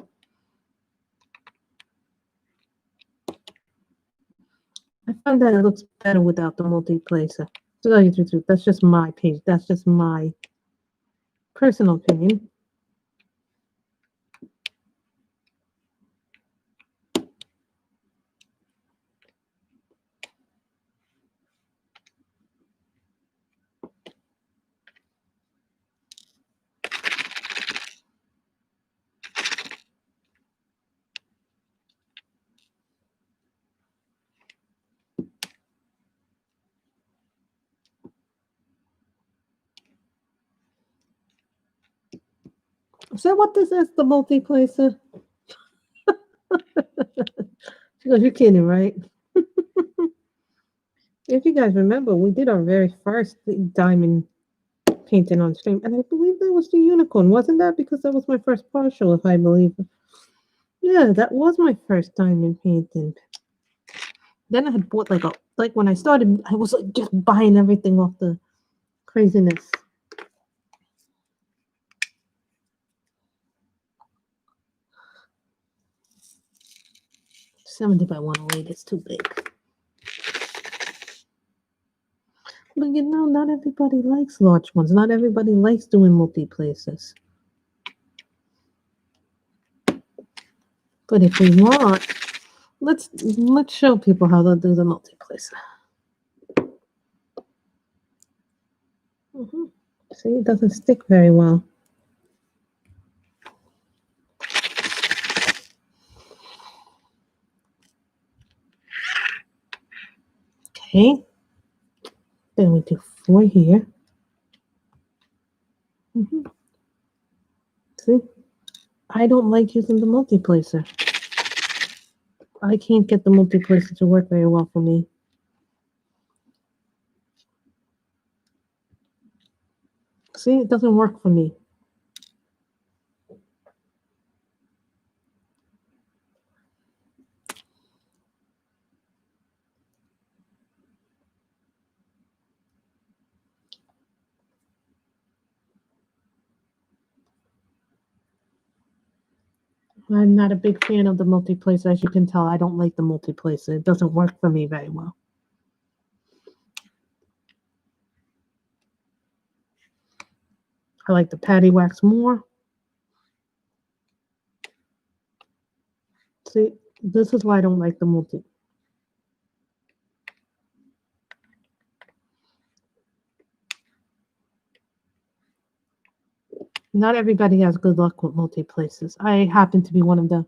I found that it looks better without the multi-placer. To tell you the truth, that's just my page. That's just my personal opinion. Is that what this is, the multi-placer? She goes, you're kidding, right? If you guys remember, we did our very first diamond painting on stream, and I believe that was the unicorn, wasn't that? Because that was my first partial, if I believe. Yeah, that was my first diamond painting. Then I had bought like when I started, I was like just buying everything off the craziness. 70 by 108 is too big. But you know, not everybody likes large ones. Not everybody likes doing multi-places. But if we want, let's show people how to do the multi-placer. See, it doesn't stick very well. Okay. Then we do 4 here. See, I don't like using the multi-placer. I can't get the multi-placer to work very well for me. See, it doesn't work for me. I'm not a big fan of the multi-placer. As you can tell, I don't like the multi-placer. It doesn't work for me very well. I like the patty wax more. See, this is why I don't like the multi. Not everybody has good luck with multi-places. I happen to be one of them.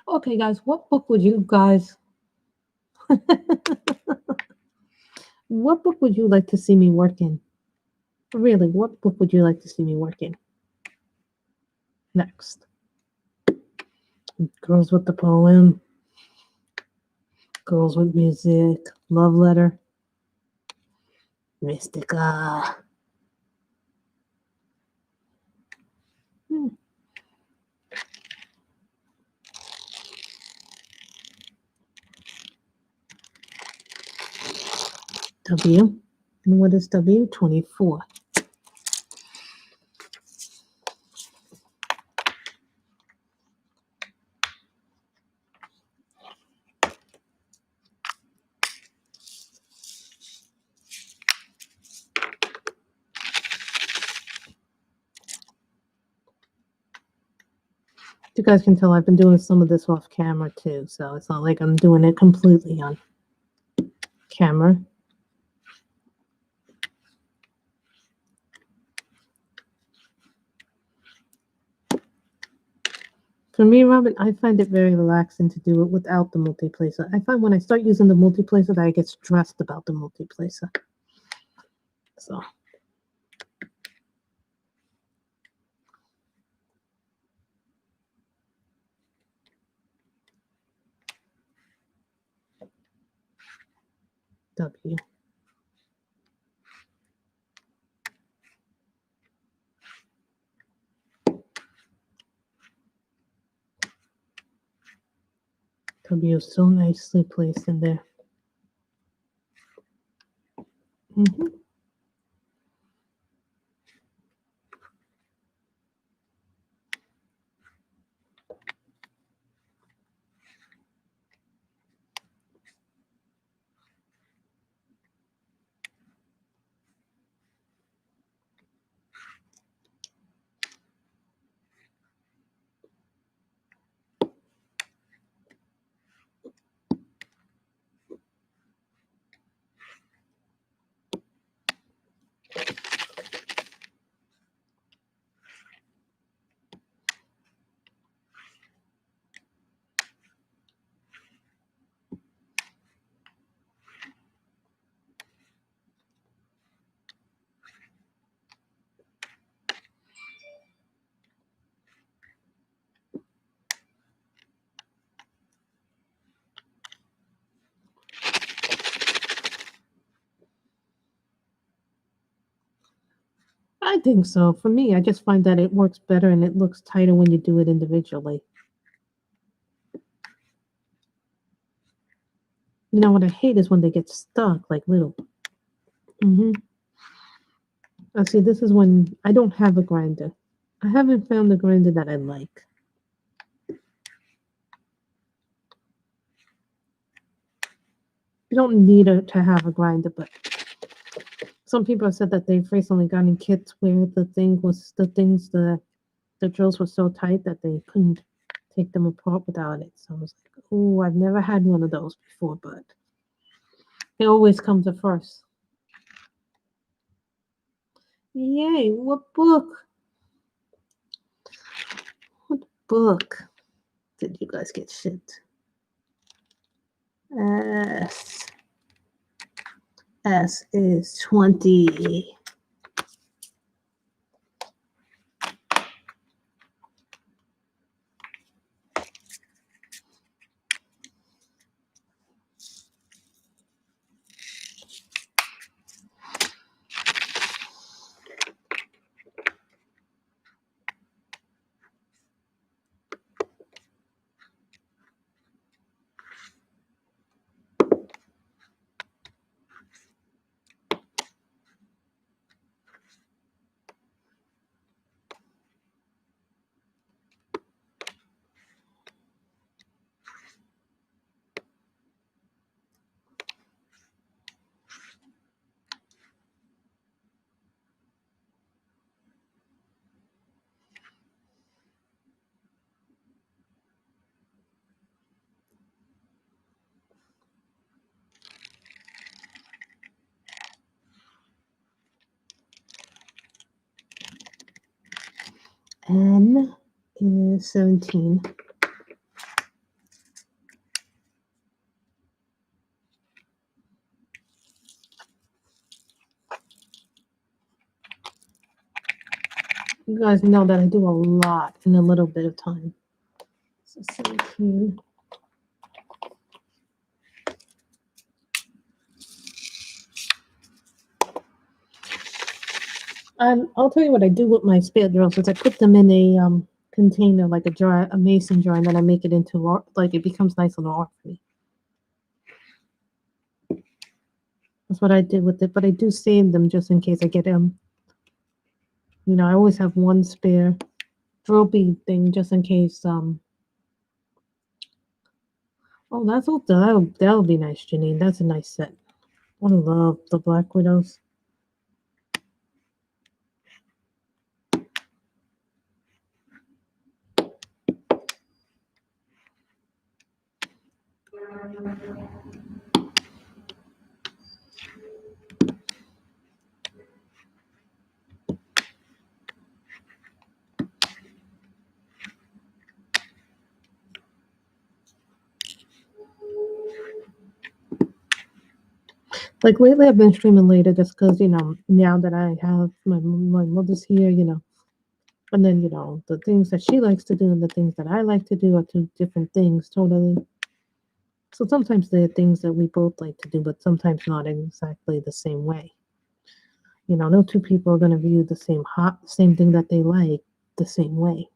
Okay, guys, what book would you guys... What book would you like to see me work in? Really, what book would you like to see me work in? Next. Girls with the Poem. Girls with Music. Love Letter. Mystica. W. And what is W? 24. You guys can tell I've been doing some of this off camera too, so it's not like I'm doing it completely on camera. For me, Robin, I find it very relaxing to do it without the multiplacer. I find when I start using the multiplacer that I get stressed about the multiplacer. So. W. W is so nicely placed in there. I think so. For me, I just find that it works better and it looks tighter when you do it individually. You know what I hate is when they get stuck like little. See, this is when I don't have a grinder. I haven't found a grinder that I like. You don't need to have a grinder, but some people have said that they've recently gotten kits where the drills were so tight that they couldn't take them apart without it. So I was like, oh, I've never had one of those before, but it always comes at first. Yay, what book? What book did you guys get shipped? S is 20. N is 17. You guys know that I do a lot in a little bit of time. So 17. I'll tell you what I do with my spare drills is I put them in a container, like a jar, a mason jar, and then I make it into art, like it becomes nice little art for me. That's what I did with it, but I do save them just in case I get them. You know, I always have one spare drill bead thing just in case. Oh, that's all. That'll be nice, Janine. That's a nice set. I love the Black Widows. Like lately, I've been streaming later just because now that I have my mother's here, and then the things that she likes to do and the things that I like to do are two different things totally. So sometimes there are things that we both like to do, but sometimes not exactly the same way. No two people are going to view the same thing that they like the same way.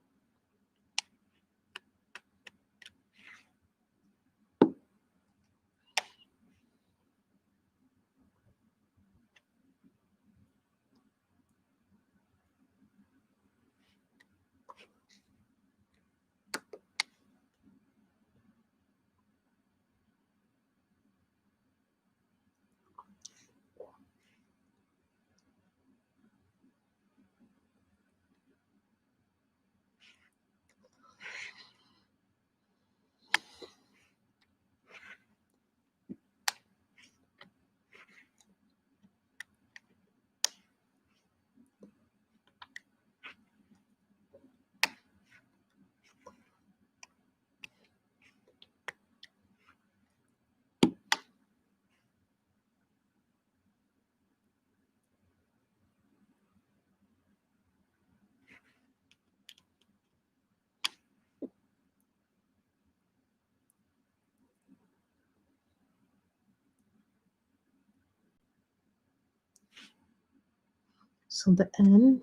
So the N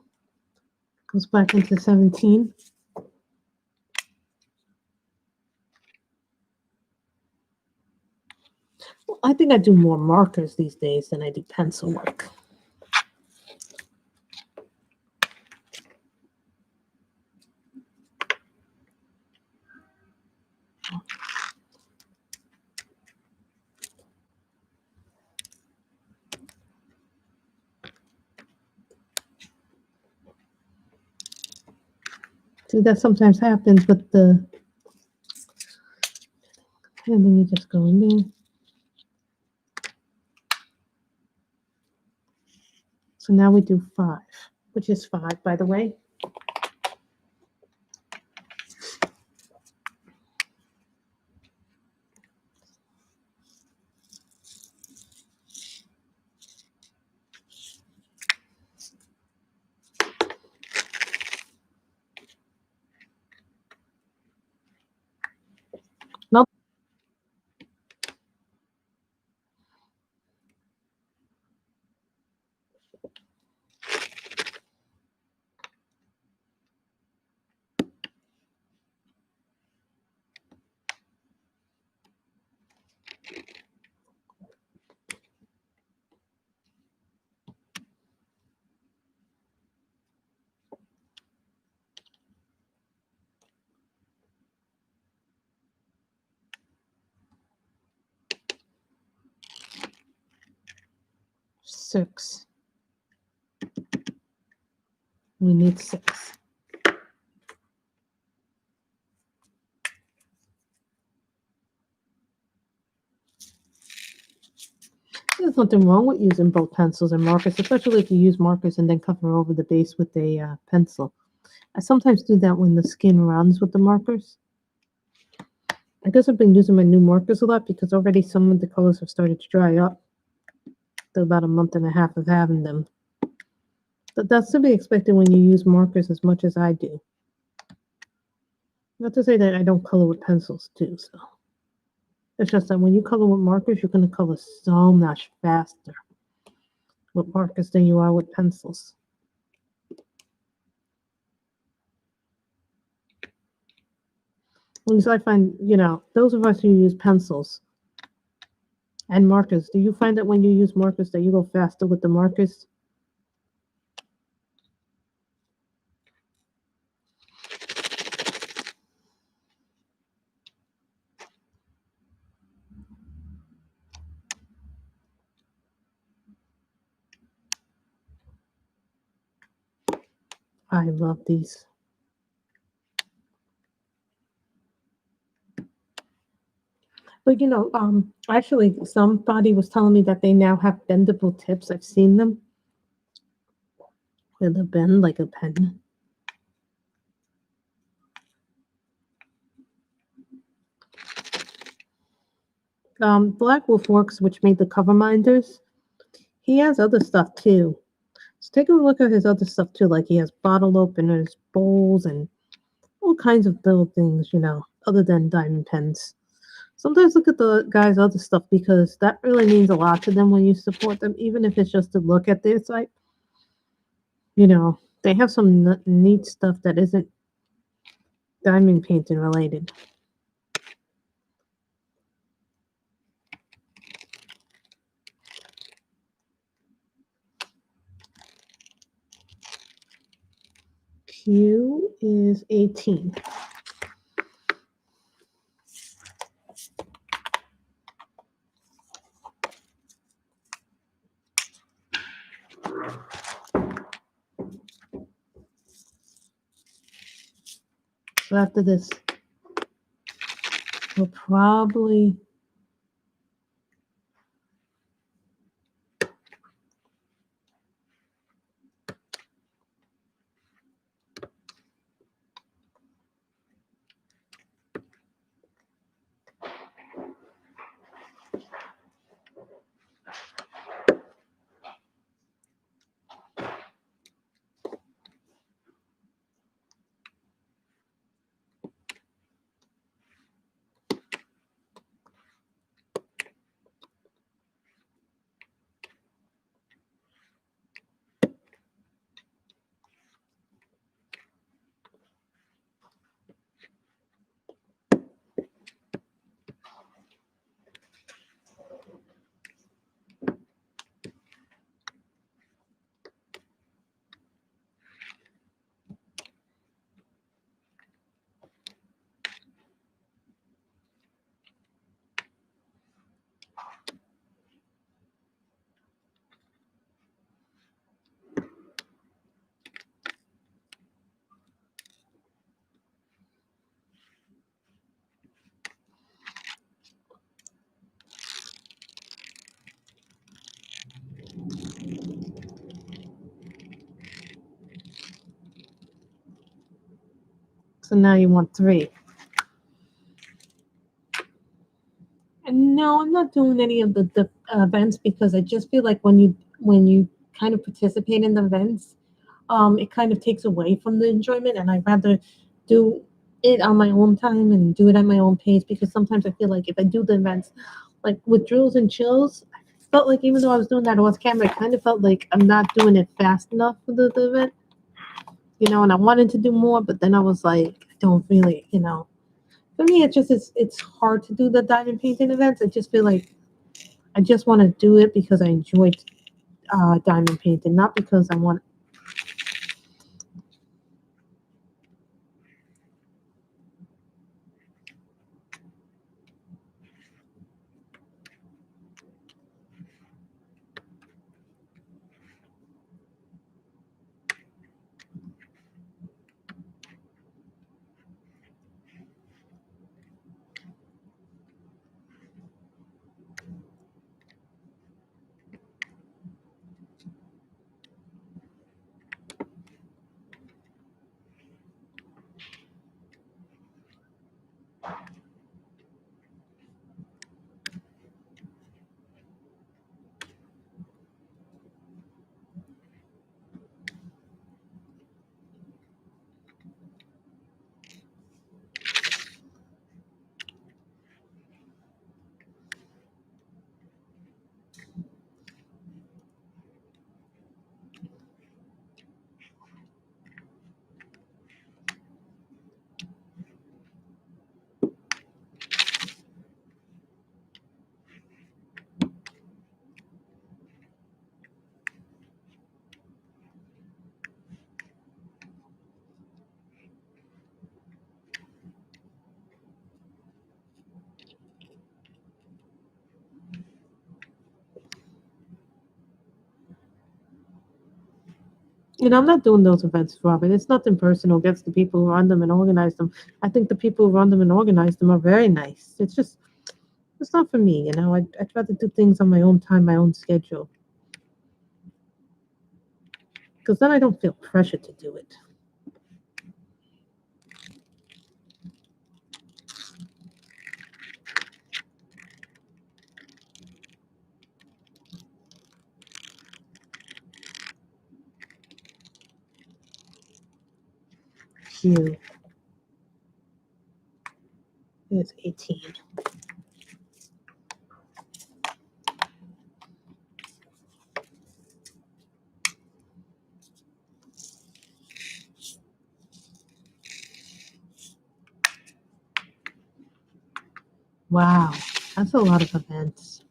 goes back into 17. Well, I think I do more markers these days than I do pencil work. See, that sometimes happens with the, and then you just go in there. So now we do 5, which is 5, by the way. Now, 6. We need 6. There's nothing wrong with using both pencils and markers, especially if you use markers and then cover over the base with a pencil. I sometimes do that when the skin runs with the markers. I guess I've been using my new markers a lot because already some of the colors have started to dry up. After about a month and a half of having them. But that's to be expected when you use markers as much as I do. Not to say that I don't color with pencils too, so. It's just that when you color with markers, you're going to color so much faster with markers than you are with pencils. At least I find, those of us who use pencils and markers, do you find that when you use markers that you go faster with the markers? I love these. But actually, somebody was telling me that they now have bendable tips. I've seen them with a bend like a pen. Black Wolf Works, which made the cover minders, he has other stuff too. So take a look at his other stuff too. Like he has bottle openers, bowls, and all kinds of little things, other than diamond pens. Sometimes look at the guy's other stuff because that really means a lot to them when you support them, even if it's just to look at their site. They have some neat stuff that isn't diamond painting related. Q is 18. So after this, we'll probably so now you want 3. And no, I'm not doing any of the events because I just feel like when you kind of participate in the events, it kind of takes away from the enjoyment, and I'd rather do it on my own time and do it at my own pace because sometimes I feel like if I do the events, like with drills and chills, I felt like even though I was doing that off camera, I kind of felt like I'm not doing it fast enough for the event, and I wanted to do more, but then I was like, I don't really. For me, it's hard to do the diamond painting events. I just feel like I just want to do it because I enjoy diamond painting, not because I want. I'm not doing those events, Robert. It's nothing personal against the people who run them and organize them. I think the people who run them and organize them are very nice. It's not for me. I'd rather do things on my own time, my own schedule, because then I don't feel pressure to do it. Q is 18. Wow, that's a lot of events.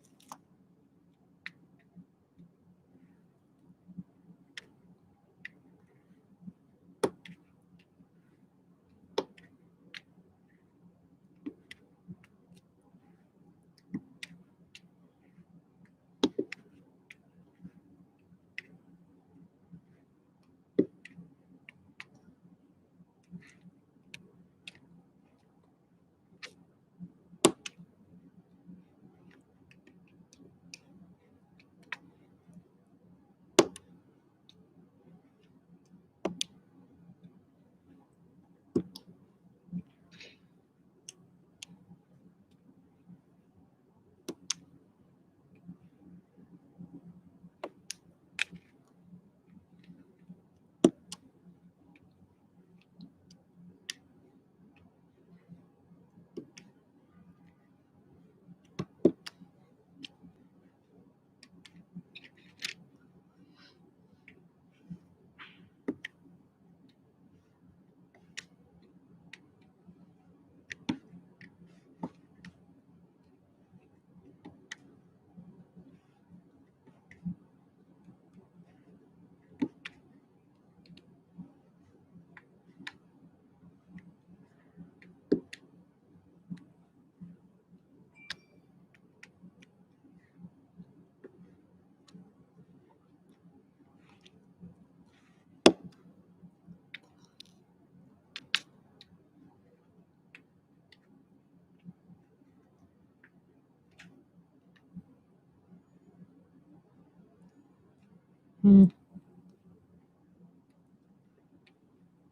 Hmm.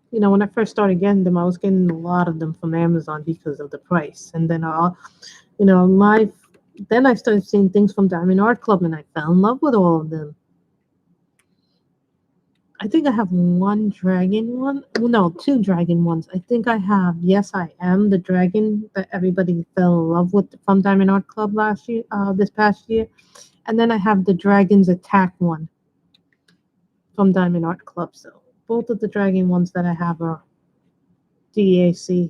When I first started getting them, I was getting a lot of them from Amazon because of the price. And then life. Then I started seeing things from Diamond Art Club, and I fell in love with all of them. I think I have one dragon one. Well, no, two dragon ones. I think I have Yes I Am, the dragon that everybody fell in love with from Diamond Art Club this past year. And then I have the Dragon's Attack one from Diamond Art Club. So both of the dragon ones that I have are DAC.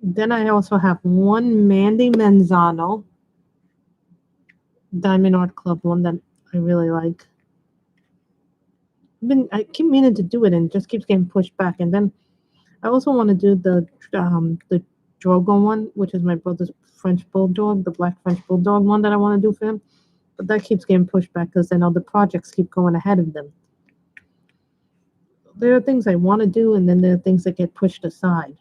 Then I also have one Mandy Manzano Diamond Art Club one that I really like. I keep meaning to do it and it just keeps getting pushed back. And then I also want to do the Drogo one, which is my brother's French bulldog, the black French bulldog one that I want to do for him. But that keeps getting pushed back because then other projects keep going ahead of them. There are things I want to do, and then there are things that get pushed aside.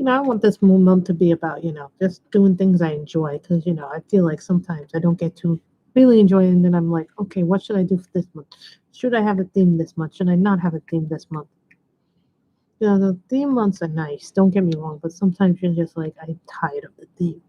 I want this month to be about, just doing things I enjoy because, I feel like sometimes I don't get to really enjoy it. And then I'm like, okay, what should I do for this month? Should I have a theme this month? Should I not have a theme this month? The theme months are nice, don't get me wrong, but sometimes you're just like, I'm tired of the theme.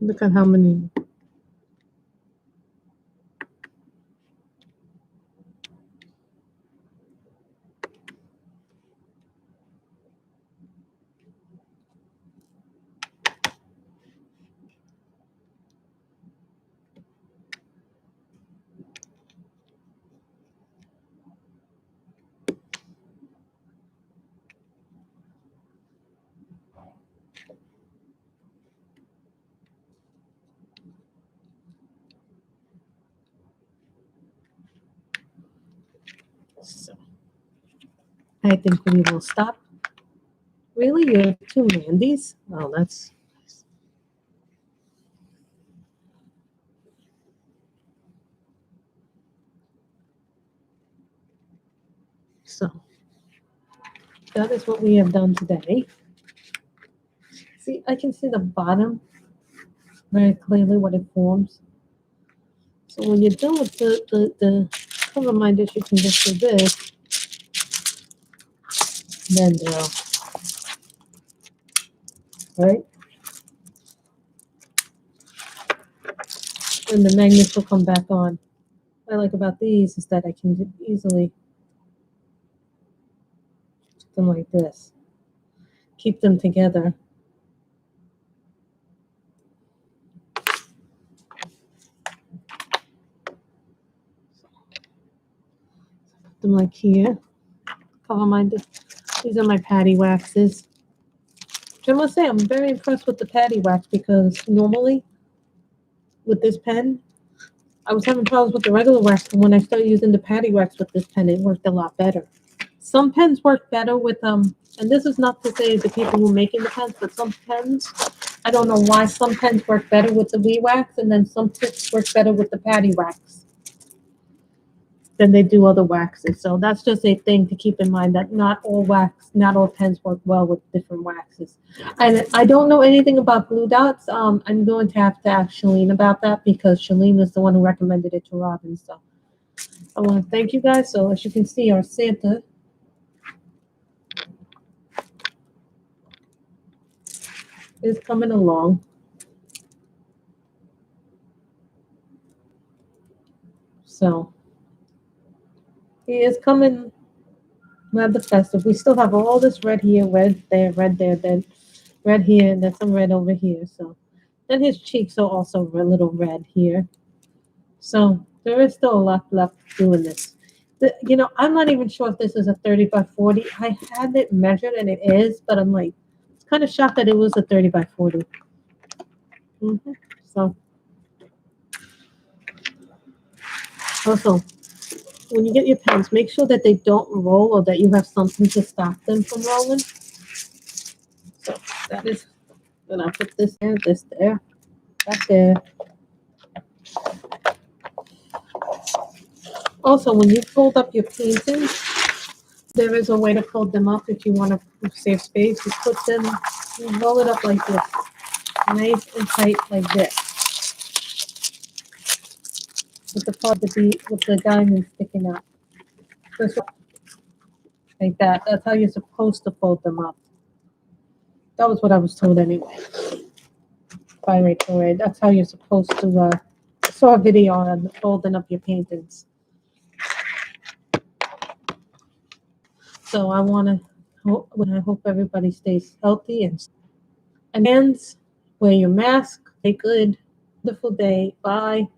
Look at how many. So I think we will stop. Really? You have two Mandys? Oh, that's. So that is what we have done today. See, I can see the bottom very clearly what it forms. So when you're done with the cover my dish, you can just do this. Then right? And the magnets will come back on. What I like about these is that I can easily put them like this. Keep them together. Put them like here. Cover my dish. These are my patty waxes. Which I must say, I'm very impressed with the patty wax because normally with this pen, I was having problems with the regular wax, but when I started using the patty wax with this pen, it worked a lot better. Some pens work better with and this is not to say the people who are making the pens, but some pens, I don't know why some pens work better with the wee wax, and then some tips work better with the patty wax than they do other waxes. So that's just a thing to keep in mind that not all pens work well with different waxes. And I don't know anything about blue dots. I'm going to have to ask Shalene about that because Shalene is the one who recommended it to Robin. So I want to thank you guys. So as you can see, our Santa is coming along. So he is coming rather festive. We still have all this red here, red there, then red here, and then some red over here. So then his cheeks are also a little red here. So there is still a lot left doing this. I'm not even sure if this is a 30 by 40. I had it measured and it is, but I'm like, it's kind of shocked that it was a 30 by 40. So also, when you get your pens, make sure that they don't roll or that you have something to stop them from rolling. So that is, when I put this there, that there. Also, when you fold up your paintings, there is a way to fold them up if you want to save space. You roll it up like this, nice and tight like this, with the part with the diamond sticking out. Just like that. That's how you're supposed to fold them up. That was what I was told anyway by Rachel Ray. That's how you're supposed to. I saw a video on folding up your paintings. So I hope everybody stays healthy and wear your mask. Stay good. Wonderful day. Bye.